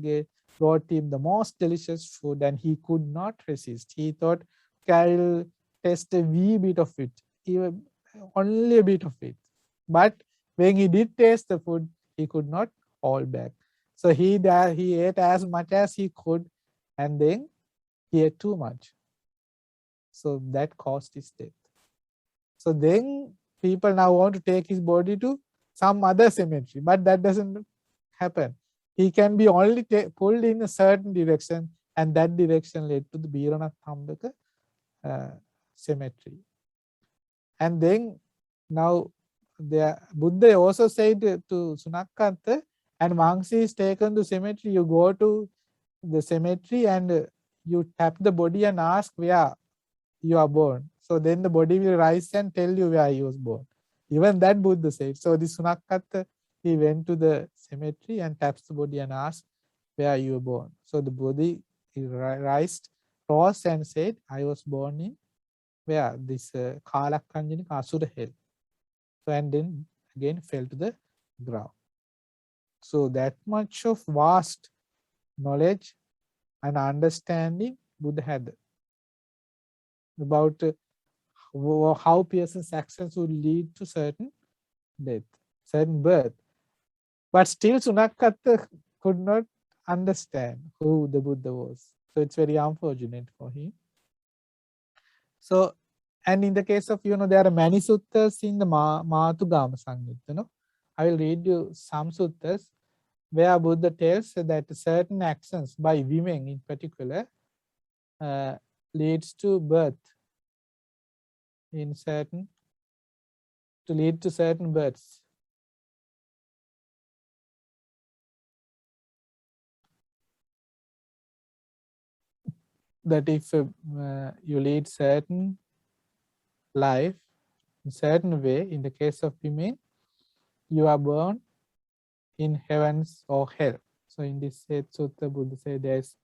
brought him the most delicious food and he could not resist. He thought, okay, I will taste a wee bit of it, even only a bit of it. But when he did taste the food, he could not hold back. So he ate as much as he could, and then he ate too much. So that caused his death. So then people now want to take his body to some other cemetery, but that doesn't happen. He can be only pulled in a certain direction, and that direction led to the Biranathambaka cemetery. And then now the Buddha also said to Sunakkatta, and once he is taken to cemetery, you go to the cemetery and you tap the body and ask where you are born. So then the body will rise and tell you where he was born. Even that Buddha said. So this Sunakkatta, he went to the cemetery and taps the body and asked where you were born. So the body rose and said, I was born in where this Kalakanjanika Asura hell. So and then again fell to the ground. So that much of vast knowledge and understanding Buddha had about how person's actions would lead to certain death, certain birth. But still Sunakkatta could not understand who the Buddha was. So it's very unfortunate for him. So, and in the case of, there are many suttas in the Matugama Samyutta. I will read you some suttas where Buddha tells that certain actions by women in particular leads to birth in lead to certain births. That if you lead certain life in certain way, in the case of women, you are born in heavens or hell. So in this Sutta, Buddha said there's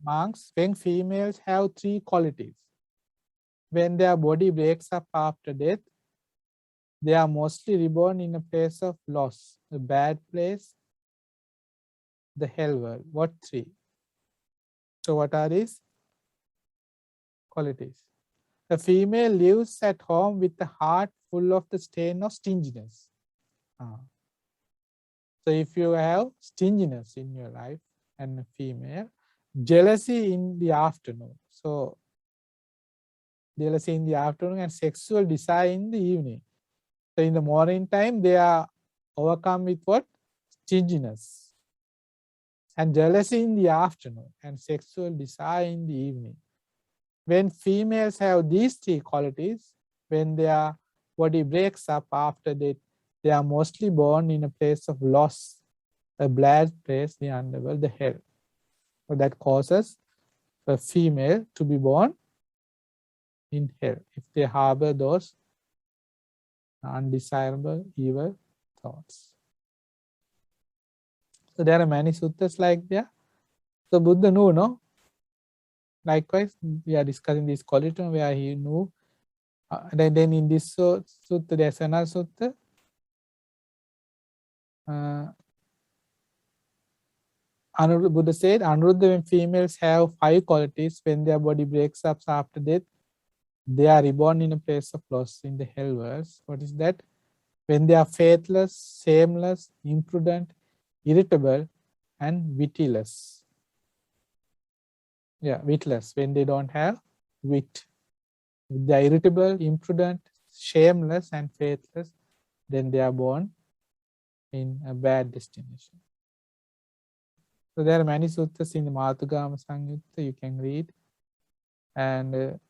monks, when females have three qualities. When their body breaks up after death, they are mostly reborn in a place of loss, a bad place, the hell world. What three? So what are these qualities? A female lives at home with a heart full of the stain of stinginess. So if you have stinginess in your life and a female, jealousy in the afternoon. So jealousy in the afternoon and sexual desire in the evening. So in the morning time, they are overcome with what? Stinginess. And jealousy in the afternoon and sexual desire in the evening. When females have these three qualities, when their body breaks up after that, they are mostly born in a place of loss, a bad place, the underworld, the hell. So that causes a female to be born in hell if they harbor those undesirable evil thoughts. So there are many suttas like that. So Buddha knew, no? Likewise, we are discussing this quality where he knew. Then in this sutta, there's another sutta. Buddha said, Anuruddha, when females have 5 qualities, when their body breaks up after death, they are reborn in a place of loss in the hell worlds. What is that? When they are faithless, shameless, imprudent, irritable, and witless. Yeah, witless, when they don't have wit. If they are irritable, imprudent, shameless, and faithless, then they are born in a bad destination. So there are many suttas in the Matugama Samyutta you can read. And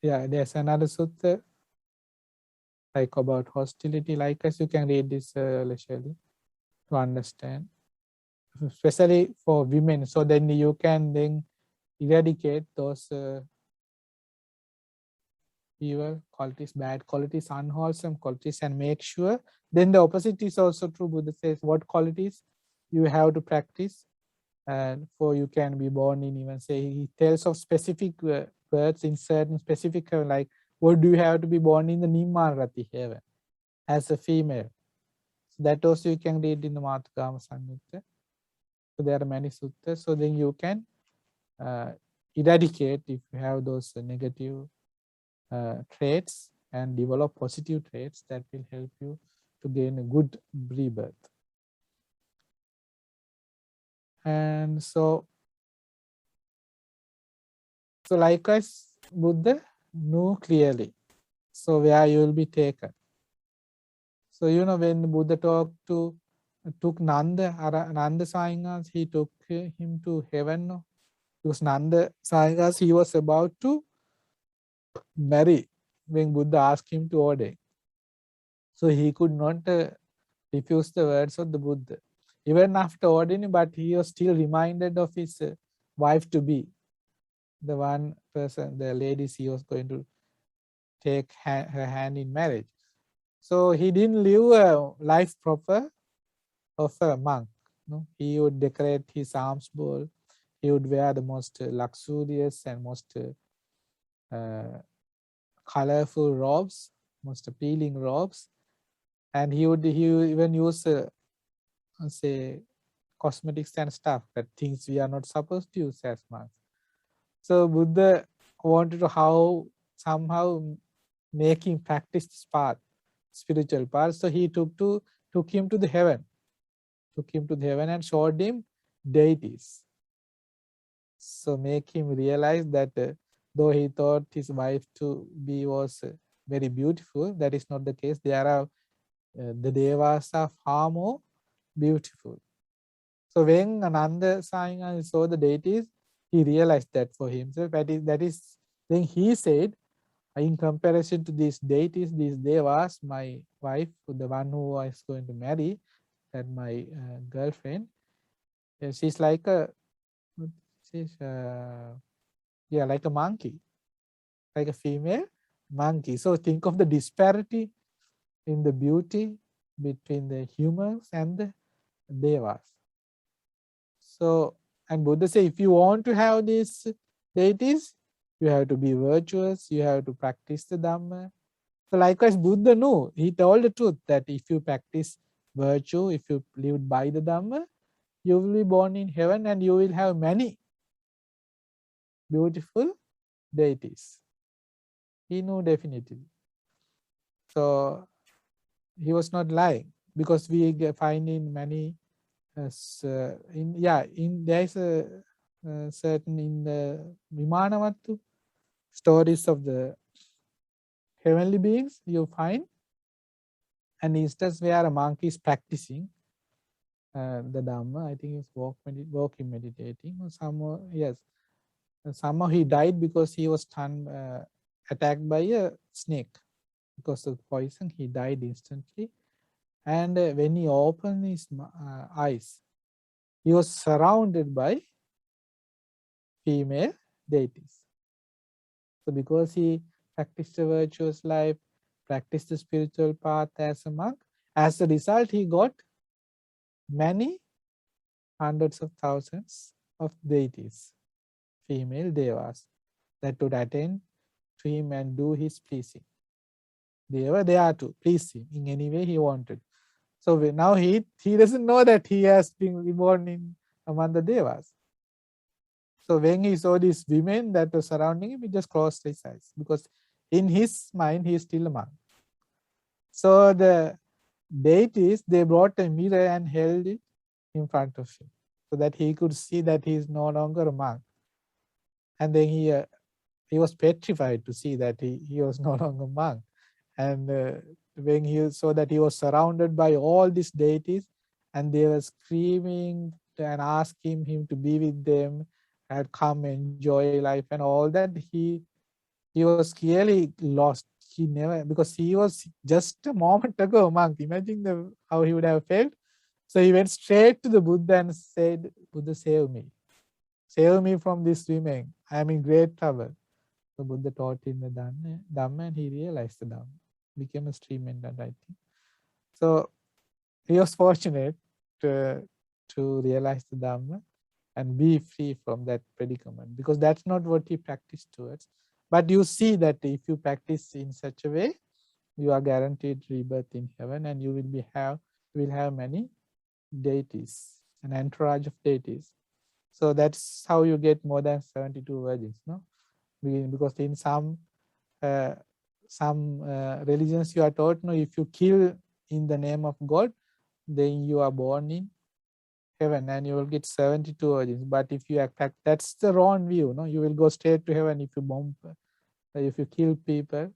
yeah, there's another sutta like about hostility. Likewise, you can read this leisurely to understand, especially for women. So then you can then eradicate those evil qualities, bad qualities, unwholesome qualities, and make sure. Then the opposite is also true. Buddha says what qualities you have to practice, and for you can be born in, even say he tells of specific words in certain specific like what do you have to be born in the Nimmarati heaven as a female. So that also you can read in the Matugama Samyutta. So there are many suttas. So then you can eradicate if you have those negative traits and develop positive traits that will help you to gain a good rebirth. And so likewise, Buddha knew clearly. So where you will be taken. So when Buddha took Nanda Saingas, he took him to heaven. No? Because Nanda Saingas, he was about to marry when Buddha asked him to ordain. So he could not refused the words of the Buddha. Even after ordering, but he was still reminded of his wife to be, the one person, the ladies he was going to take her hand in marriage. So he didn't live a life proper of a monk. No? He would decorate his alms bowl. He would wear the most luxurious and most colorful robes, most appealing robes, and he would even use say cosmetics and stuff, that things we are not supposed to use as monks. So Buddha wanted to somehow make him practice this path, spiritual path. So he took him to the heaven, and showed him deities. So make him realize that though he thought his wife to be was very beautiful, that is not the case. There are the devas are far more beautiful. So when Ananda Sayana saw the deities, he realized that for himself. That is then he said, in comparison to these deities, these devas, my wife, the one who I was going to marry, and my girlfriend, she's like a like a monkey, like a female monkey. So think of the disparity in the beauty between the humans and the devas. So, and Buddha says, if you want to have these deities, you have to be virtuous, you have to practice the Dhamma. So likewise, Buddha knew, he told the truth that if you practice virtue, if you live by the Dhamma, you will be born in heaven and you will have many beautiful deities. He knew definitely. So he was not lying, because we find in many there is a certain in the Vimanavattu stories of the heavenly beings, you find an instance where a monk is practicing the Dhamma. I think it's walking, meditating, or somehow he died because he was attacked by a snake. Because of poison, he died instantly. And when he opened his eyes, he was surrounded by female deities. So because he practiced a virtuous life, practiced the spiritual path as a monk, as a result, he got many hundreds of thousands of deities, female devas, that would attend to him and do his pleasing. They were there to please him in any way he wanted. So now he doesn't know that he has been reborn among the devas. So when he saw these women that were surrounding him, he just closed his eyes, because in his mind he is still a monk. So the deities, they brought a mirror and held it in front of him, so that he could see that he is no longer a monk. And then he was petrified to see that he was no longer a monk. And when he saw that he was surrounded by all these deities, and they were screaming and asking him to be with them and come enjoy life and all that, he was clearly lost. He never, because he was just a moment ago a monk. Imagine how he would have felt. So he went straight to the Buddha and said, Buddha, save me. Save me from this women. I am in great trouble. So Buddha taught him the Dhamma, and he realized the Dhamma. Became a stream entered, I think. So he was fortunate to realize the Dhamma and be free from that predicament, because that's not what he practiced towards. But you see that if you practice in such a way, you are guaranteed rebirth in heaven, and you will have many deities, an entourage of deities. So that's how you get more than 72 virgins, no? Because in some religions you are taught, no, if you kill in the name of God, then you are born in heaven and you will get 72 virgins. But if you attack, that's the wrong view, no? You will go straight to heaven if you bomb, if you kill people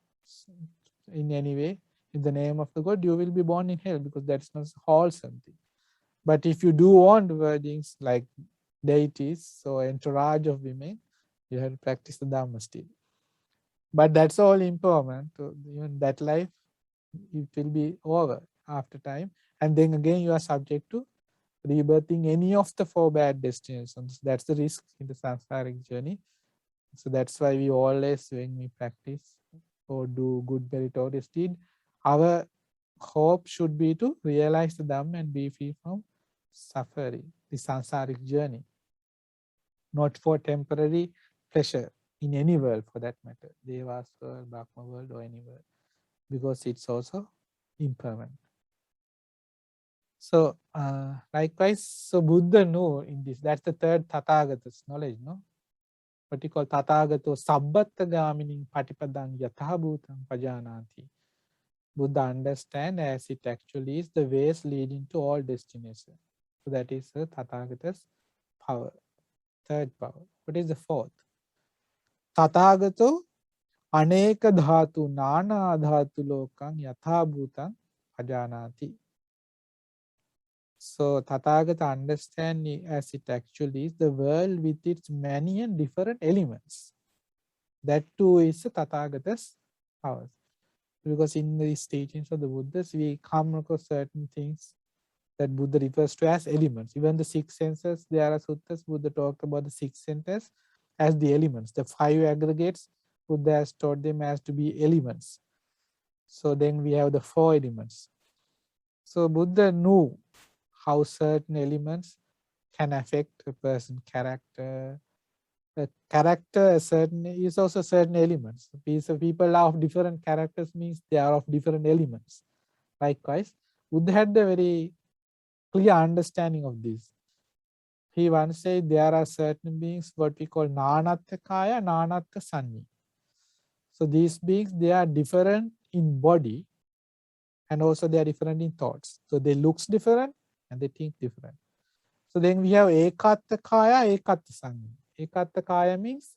in any way in the name of the God, you will be born in hell, because that's not wholesome thing. But if you do want virgins like deities, so entourage of women, you have to practice the Dhamma still. But that's all impermanent. Even that life, it will be over after time. And then again, you are subject to rebirthing any of the 4 bad destinations. That's the risk in the samsaric journey. So that's why we always, when we practice or do good meritorious deed, our hope should be to realize the Dhamma and be free from suffering, the samsaric journey, not for temporary pleasure in any world for that matter, Devas world, Brahma world, or any world, because it's also impermanent. So likewise, so Buddha knew in this, that's the third Tathagata's knowledge, no? What you call Tathagato Sabbatta Gaminin Patipadang Yathabhutam Pajanati. Buddha understand as it actually is the ways leading to all destinations. So that is the Tathagata's power, third power. What is the fourth? Tathagato Aneka Dhatu Nana Dhatu Lokang Yathabhutam Pajanati. So Tathagata understand as it actually is the world with its many and different elements. That too is Tathagata's powers. Because in these teachings of the Buddhas, we come across certain things that Buddha refers to as elements. Even the 6 senses, there are suttas, Buddha talked about the 6 senses as the elements. The 5 aggregates, Buddha has taught them as to be elements. So then we have the 4 elements. So Buddha knew how certain elements can affect a person's character. The character certain is also certain elements. People are of different characters means they are of different elements. Likewise, Buddha had a very clear understanding of this. He once said there are certain beings what we call Nanatta Kaya, Nanatta Sanyi. So these beings, they are different in body and also they are different in thoughts. So they looks different and they think different. So then we have Ekatta Kaya, Ekatta Sanyi. Ekatta Kaya means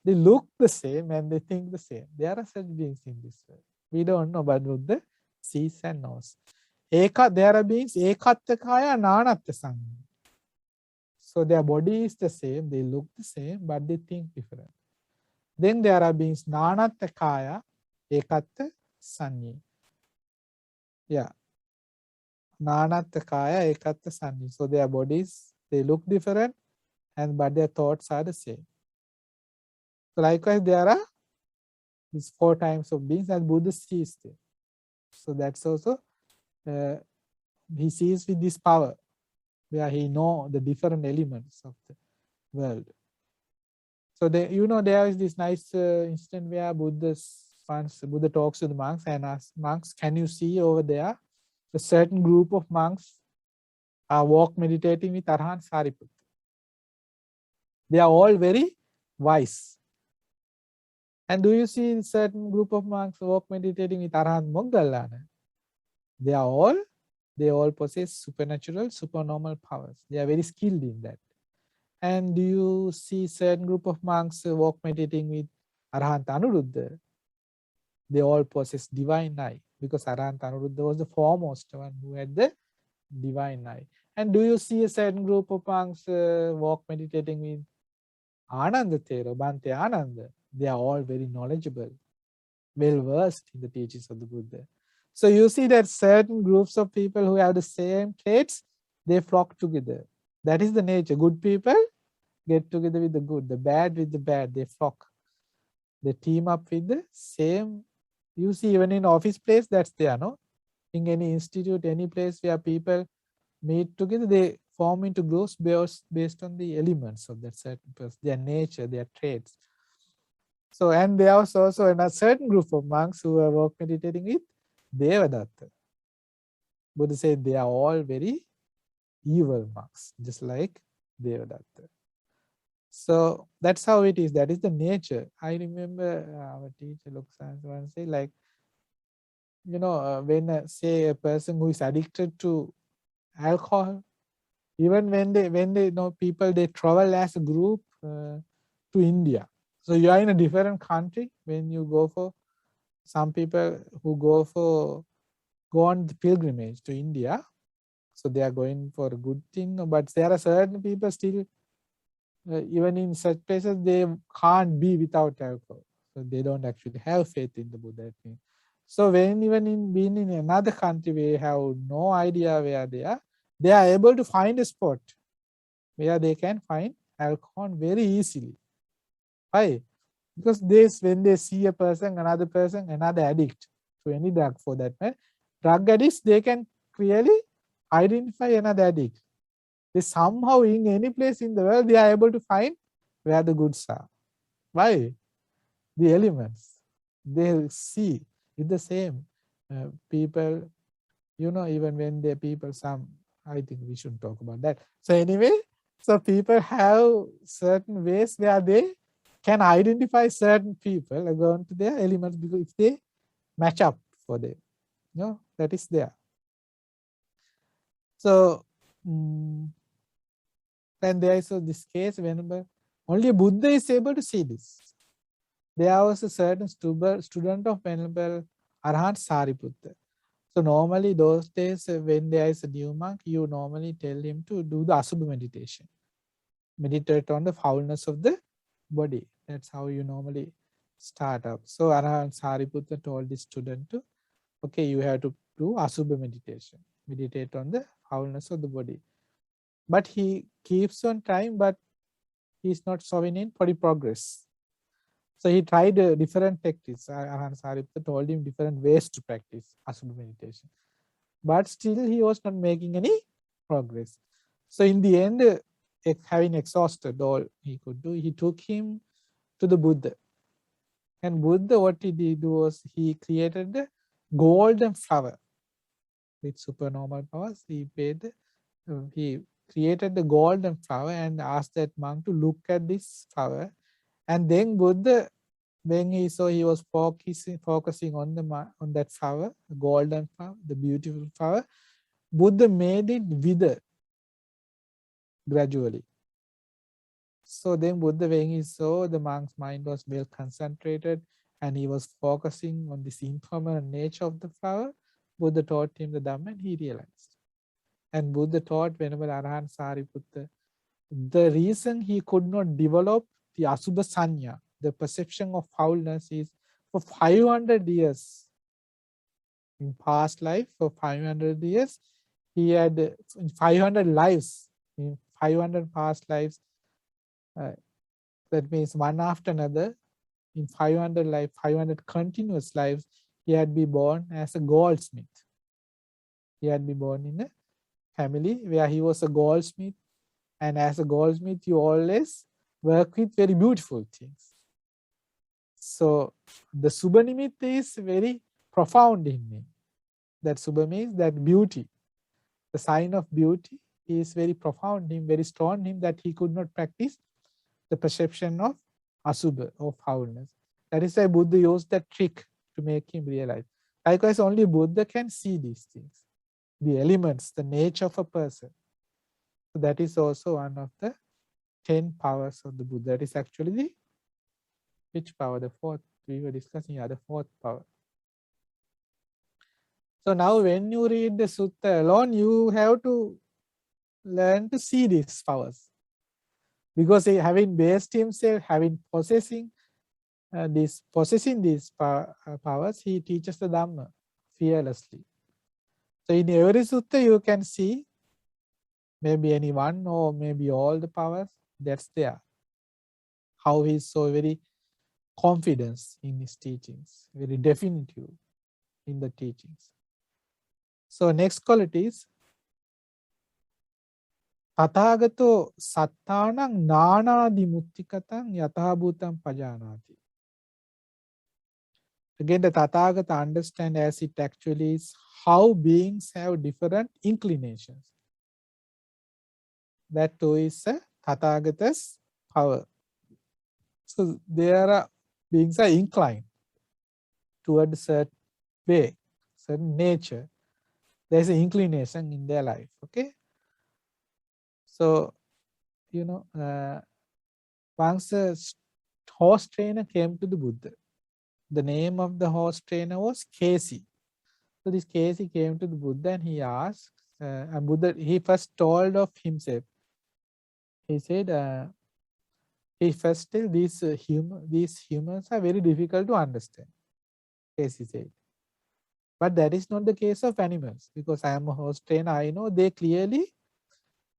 they look the same and they think the same. There are such beings in this world. We don't know, but Buddha sees and knows. There are beings Ekatta Kaya, Nanatta Sanyi. So their body is the same, they look the same, but they think different. Then there are beings Nanatta Kaya, Ekatta Sanyi. Yeah. Nanatta Kaya, Ekatta Sanyi. So their bodies, they look different, but their thoughts are the same. So likewise, there are these 4 types of beings and Buddha sees them. So that's also, he sees with this power, where he knows the different elements of the world. So there is this nice incident where Buddha talks to the monks and asks, monks, can you see over there a certain group of monks are walk meditating with Arahant Sariputta. They are all very wise. And do you see a certain group of monks walk meditating with Arahant Moggallana? They all possess supernatural, supernormal powers. They are very skilled in that. And do you see certain group of monks walk meditating with Arahant Anuruddha? They all possess divine eye, because Arahant Anuruddha was the foremost one who had the divine eye. And do you see a certain group of monks walk meditating with Ananda Thero, Bhante Ananda? They are all very knowledgeable, well versed in the teachings of the Buddha. So you see that certain groups of people who have the same traits, they flock together. That is the nature. Good people get together with the good, the bad with the bad, they flock. They team up with the same. You see, even in office place, that's there, no? In any institute, any place where people meet together, they form into groups based on the elements of that certain person, their nature, their traits. So, and there was also a certain group of monks who were work meditating with Devadatta. Buddha said they are all very evil monks, just like Devadatta. So that's how it is. That is the nature. I remember our teacher Loksan once say, like, when say a person who is addicted to alcohol, even when they know people, they travel as a group to India. So you are in a different country when you go for, some people who go on the pilgrimage to India. So they are going for a good thing, but there are certain people still, even in such places, they can't be without alcohol. So they don't actually have faith in the Buddha. So when even in being in another country where you have no idea where they are able to find a spot where they can find alcohol very easily. Why? Because when they see a person, another addict to any drug for that matter, drug addicts, they can clearly identify another addict. They somehow in any place in the world, they are able to find where the goods are. Why? The elements. They see it's the same. People, even when they people, I think we shouldn't talk about that. So anyway, so people have certain ways where they can identify certain people according to their elements, because if they match up for them, that is there. So then there is this case whenever only Buddha is able to see this. There was a certain student of Venerable Arhat Sariputta. So normally those days when there is a new monk, you normally tell him to do the Asubha meditation. Meditate on the foulness of the body. That's how you normally start up. So Arhat Sariputta told the student to, okay, you have to do Asubha meditation. Meditate on the foulness of the body. But he keeps on trying, but he's not showing any progress. So he tried different techniques. Arhat Sariputta told him different ways to practice Asubha meditation. But still he was not making any progress. So in the end, having exhausted all he could do, he took him to the Buddha. And Buddha, what he did was he created the golden flower with supernormal powers. He created the golden flower and asked that monk to look at this flower. And then Buddha, when he saw he was focusing on that flower, the golden flower, the beautiful flower, Buddha made it wither gradually. So then Buddha, when he saw the monk's mind was well concentrated and he was focusing on this impermanent nature of the flower, Buddha taught him the Dhamma and he realized. And Buddha taught Venerable Arhat Sariputta, the reason he could not develop the Asubha Sanya, the perception of foulness, is for 500 years. In past life, for 500 years, he had 500 lives, in 500 past lives, that means one after another, in 500 life, 500 continuous lives, he had been born as a goldsmith. He had been born in a family where he was a goldsmith, and as a goldsmith, you always work with very beautiful things. So the Subha Nimitta is very profound in me. That Subha means that beauty. The sign of beauty is very profound in him, very strong in him, that he could not practice the perception of Asubha, of foulness. That is why Buddha used that trick to make him realize. Likewise, only Buddha can see these things, the elements, the nature of a person. So that is also one of the 10 powers of the Buddha. That is actually the, which power? The fourth. We were discussing the fourth power. So now when you read the sutta alone, you have to learn to see these powers. Because having based himself, having possessing these powers, he teaches the Dhamma fearlessly. So in every sutta you can see maybe any one or maybe all the powers that's there. How he is so very confident in his teachings, very definitive in the teachings. So next quality is Tathagato sattanang nanadi muttikatang yathabhutam pajanati. Again, the Tathagata understand as it actually is how beings have different inclinations. That too is a Tathagata's power. So there are beings are inclined toward a certain way, certain nature. There's an inclination in their life. Okay. So, once a horse trainer came to the Buddha. The name of the horse trainer was Kesi. So this Kesi came to the Buddha and he asked, and Buddha, he first told of himself. He said, he first told these humans are very difficult to understand. Kesi said. But that is not the case of animals, because I am a horse trainer. I know they clearly,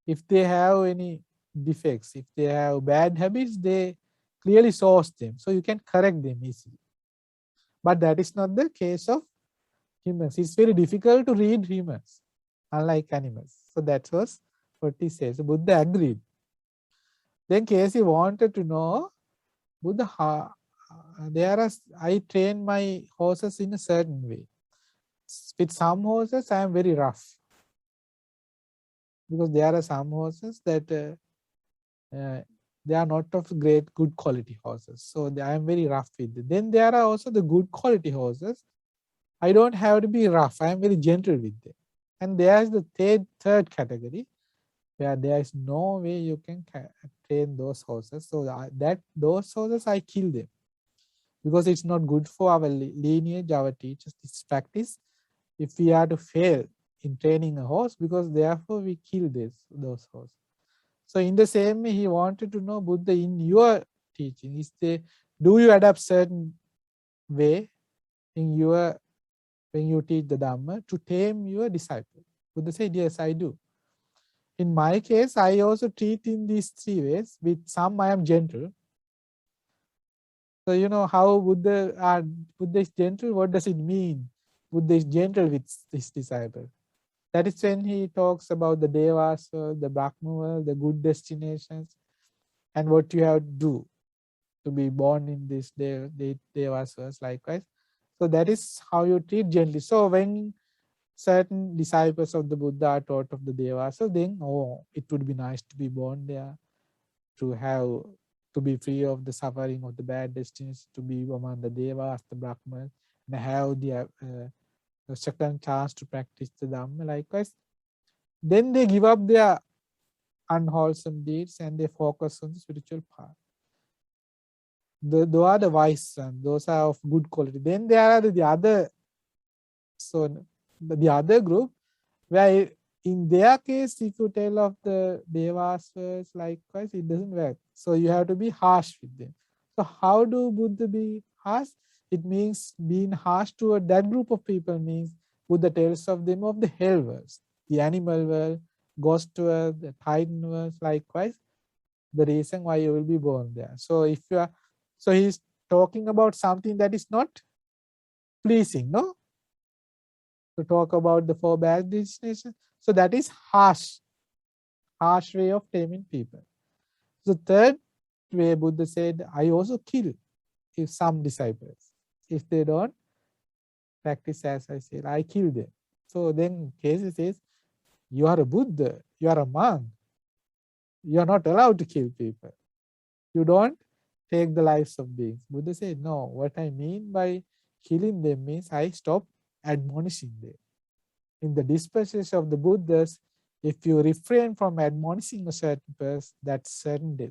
if they have any defects, if they have bad habits, they clearly source them. So you can correct them easily. But that is not the case of humans. It's very difficult to read humans, unlike animals. So that was what he says. Buddha agreed. Then Casey wanted to know, Buddha, I train my horses in a certain way. With some horses, I am very rough, because there are some horses that they are not of good quality horses. So I am very rough with them. Then there are also the good quality horses. I don't have to be rough. I am very gentle with them. And there is the third category, where there is no way you can train those horses. So those horses, I kill them, because it's not good for our lineage, our teachers, this practice. If we are to fail in training a horse, because therefore we kill those horses. So in the same way, he wanted to know, Buddha, in your teaching, do you adapt certain way in your, when you teach the Dhamma, to tame your disciple? Buddha said, yes, I do. In my case, I also treat in these 3 ways. With some, I am gentle. So you know how Buddha is gentle. What does it mean? Buddha is gentle with his disciple. That is when he talks about the Devas, the Brahma, the good destinations, and what you have to do to be born in this Devas, likewise. So that is how you treat gently. So when certain disciples of the Buddha are taught of the Devas, so then, it would be nice to be born there, to be free of the suffering of the bad destinies, to be among the Devas, the Brahmans, and have the second chance to practice the Dhamma, likewise. Then they give up their unwholesome deeds and they focus on the spiritual path. Those are the wise ones, those are of good quality. Then there are the other, so the other group, where in their case, if you tell of the Devas, likewise, it doesn't work. So you have to be harsh with them. So how do Buddha be harsh? It means being harsh toward that group of people means Buddha tells of them of the hell worlds, the animal world, ghost world, the Titan world, likewise, the reason why you will be born there. So if you are, so he's talking about something that is not pleasing, no? To talk about the 4 bad destinations. So that is harsh way of taming people. The third way, Buddha said, I also kill if some disciples, if they don't practice as I said, I kill them. So then Casey says, you are a Buddha, you are a monk, you are not allowed to kill people. You don't take the lives of beings. Buddha said, no, what I mean by killing them means I stop admonishing them. In the dispensation of the Buddhas, if you refrain from admonishing a certain person, that's certain death.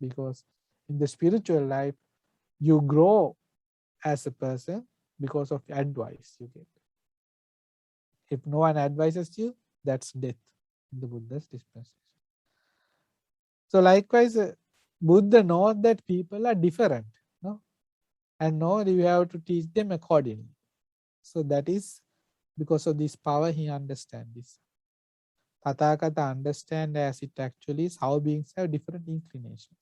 Because in the spiritual life, you grow as a person because of advice you get. If no one advises you, that's death in the Buddha's dispensation. So likewise, Buddha knows that people are different, no? And know you have to teach them accordingly. So that is because of this power, he understands this. Tathagata understand as it actually is how beings have different inclinations.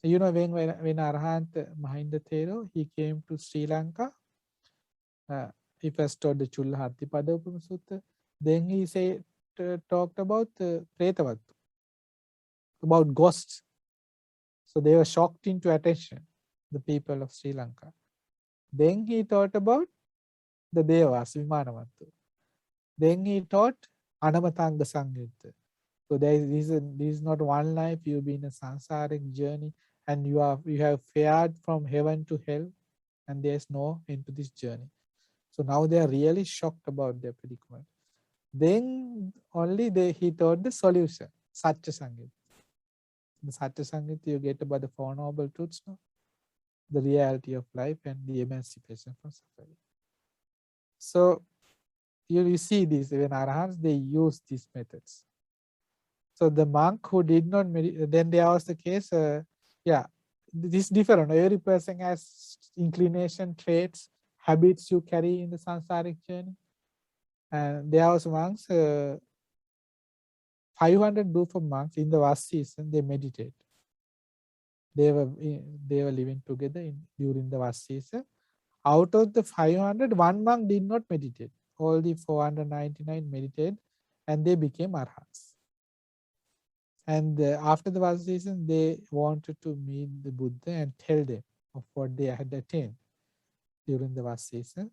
You know, when Arahant Mahinda Thero, he came to Sri Lanka, he first taught the Chulla Hattipada Upama Sutta. Then he talked about Pretavattu, about ghosts. So they were shocked into attention, the people of Sri Lanka. Then he taught about the Devas, Vimanavattu. Then he taught Anamatanga Sangyutta. So this is not one life, you've been a samsaric journey and you have fared from heaven to hell and there's no end to this journey. So now they are really shocked about their predicament. Then only he taught the solution, Satya Sangyutta. The Satya Sangyutta you get about the 4 noble truths, no? The reality of life and the emancipation from suffering. So you see this, when Arahants, they use these methods. So the monk who did not meditate, then there was the case, this is different. Every person has inclination, traits, habits you carry in the samsaric journey. And there was monks, 500 group of monks in the vast season, they meditate. They were living together during the vast season. Out of the 500, one monk did not meditate. All the 499 meditated and they became arhats. And after the vast season, they wanted to meet the Buddha and tell them of what they had attained during the vast season.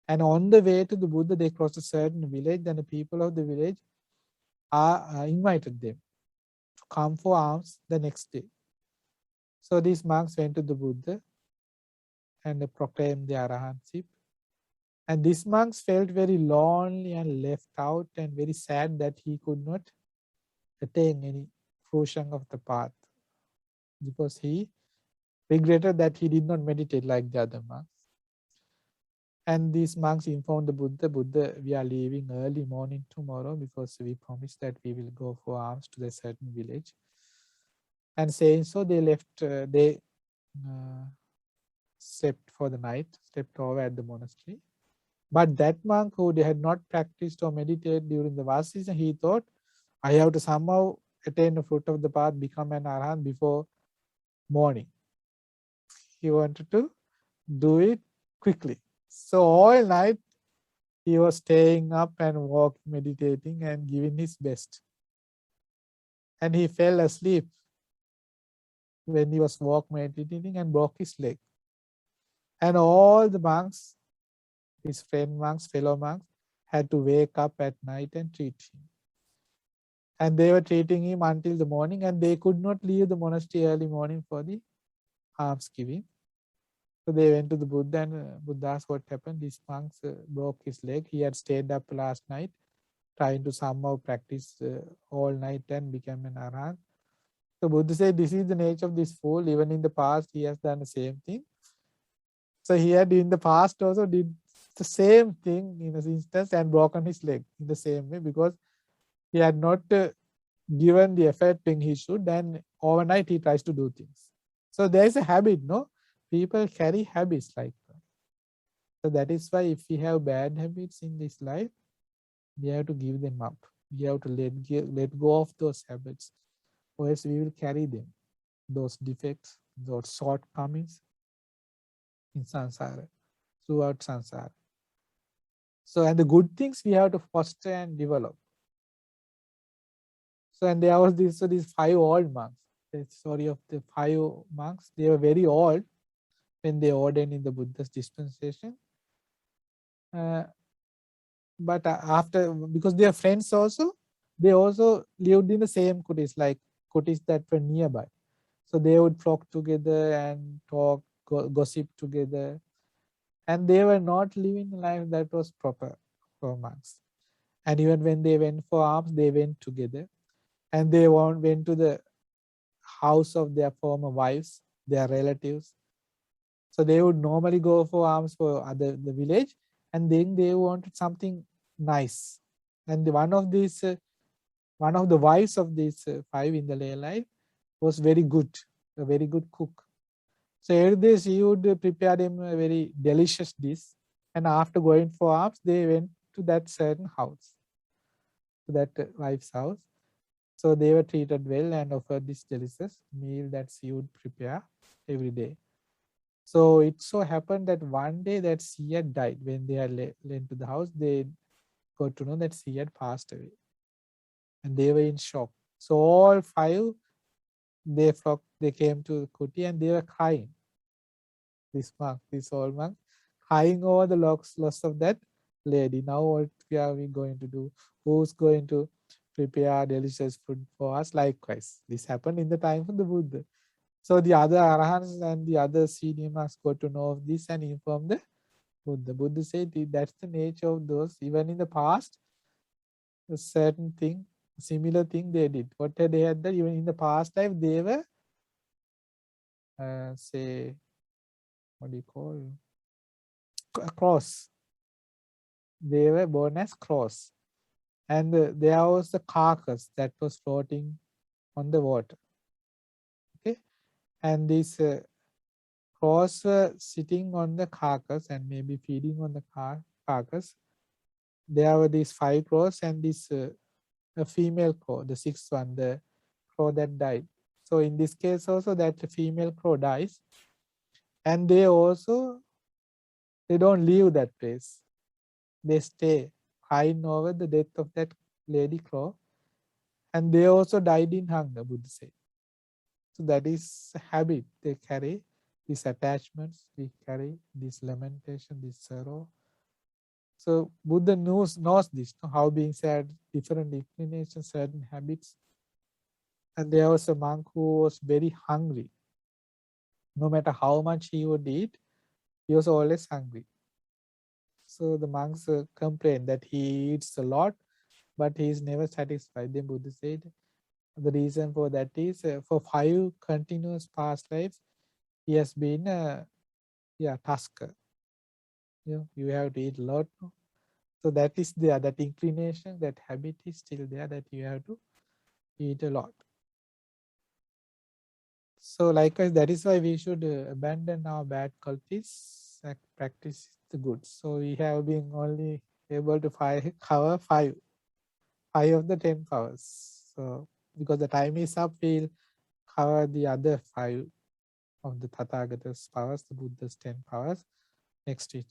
And on the way to the Buddha, they crossed a certain village, and the people of the village invited them to come for alms the next day. So these monks went to the Buddha and proclaimed their arahantship. And these monks felt very lonely and left out and very sad that he could not attain any fruition of the path, because he regretted that he did not meditate like the other monks. And these monks informed the Buddha, Buddha, we are leaving early morning tomorrow because we promised that we will go for alms to the certain village. And saying so, they left, they slept for the night, slept over at the monastery. But that monk who had not practiced or meditated during the vast season, he thought, I have to somehow attain the fruit of the path, become an arahant before morning. He wanted to do it quickly. So all night he was staying up and walking, meditating and giving his best. And he fell asleep when he was walking, meditating, and broke his leg. And all the monks, his friend monks, fellow monks, had to wake up at night and treat him. And they were treating him until the morning, and they could not leave the monastery early morning for the almsgiving. So they went to the Buddha, and Buddha asked what happened. This monk broke his leg. He had stayed up last night, trying to somehow practice all night and become an arahant. So Buddha said, this is the nature of this fool. Even in the past, he has done the same thing. So he had in the past also did the same thing in this instance and broken his leg in the same way, because he had not given the effort when he should, and overnight he tries to do things. So there is a habit, no? People carry habits like that. So that is why if we have bad habits in this life, we have to give them up. We have to let go of those habits, or else we will carry them, those defects, those shortcomings in samsara, throughout samsara. So, and the good things we have to foster and develop. So, and there was this, so these 5 old monks, the story of the 5 monks, they were very old when they ordained in the Buddha's dispensation. But after, because they are friends also, they also lived in the same kutis, like kutis that were nearby. So they would flock together and talk, gossip together. And they were not living a life that was proper for monks. And even when they went for alms, they went together. And they went to the house of their former wives, their relatives. So they would normally go for alms for the village, and then they wanted something nice. And one of the wives of these 5 in the lay life was very good, a very good cook. So every day she would prepare them a very delicious dish. And after going for alms, they went to that certain house, to that wife's house. So they were treated well and offered this delicious meal that she would prepare every day. So it so happened that one day that she had died. When they had went to the house, they got to know that she had passed away. And they were in shock. So all 5, they came to Kuti and they were crying. This old monk, crying over the loss of that lady. Now what are we going to do? Who's going to prepare delicious food for us? Likewise, this happened in the time of the Buddha. So the other arahants and the other senior monks got to know of this and informed the Buddha. Buddha said that's the nature of those. Even in the past, a certain thing, similar thing they did. What they had done, even in the past life, they were, say, what do you call, a cross. They were born as cross. And there was the carcass that was floating on the water. Okay. And this crows were sitting on the carcass and maybe feeding on the carcass. There were these 5 crows and this a female crow, the 6th one, the crow that died. So in this case also that female crow dies, and they don't leave that place. They stay crying over the death of that lady crow, and they also died in hunger, Buddha said. So that is a habit they carry, these attachments, we carry this lamentation, this sorrow. So Buddha knows this, how beings had different inclinations, certain habits. And there was a monk who was very hungry. No matter how much he would eat, he was always hungry. So the monks complained that he eats a lot, but he is never satisfied. Then Buddha said, the reason for that is for 5 continuous past lives, he has been a tasker. You have to eat a lot. So that is there, that inclination, that habit is still there, that you have to eat a lot. So likewise, that is why we should abandon our bad qualities and practice the good. So we have been only able to cover 5 of the 10 powers. So because the time is up, we'll cover the other 5 of the Tathagata's powers, the Buddha's 10 powers next week.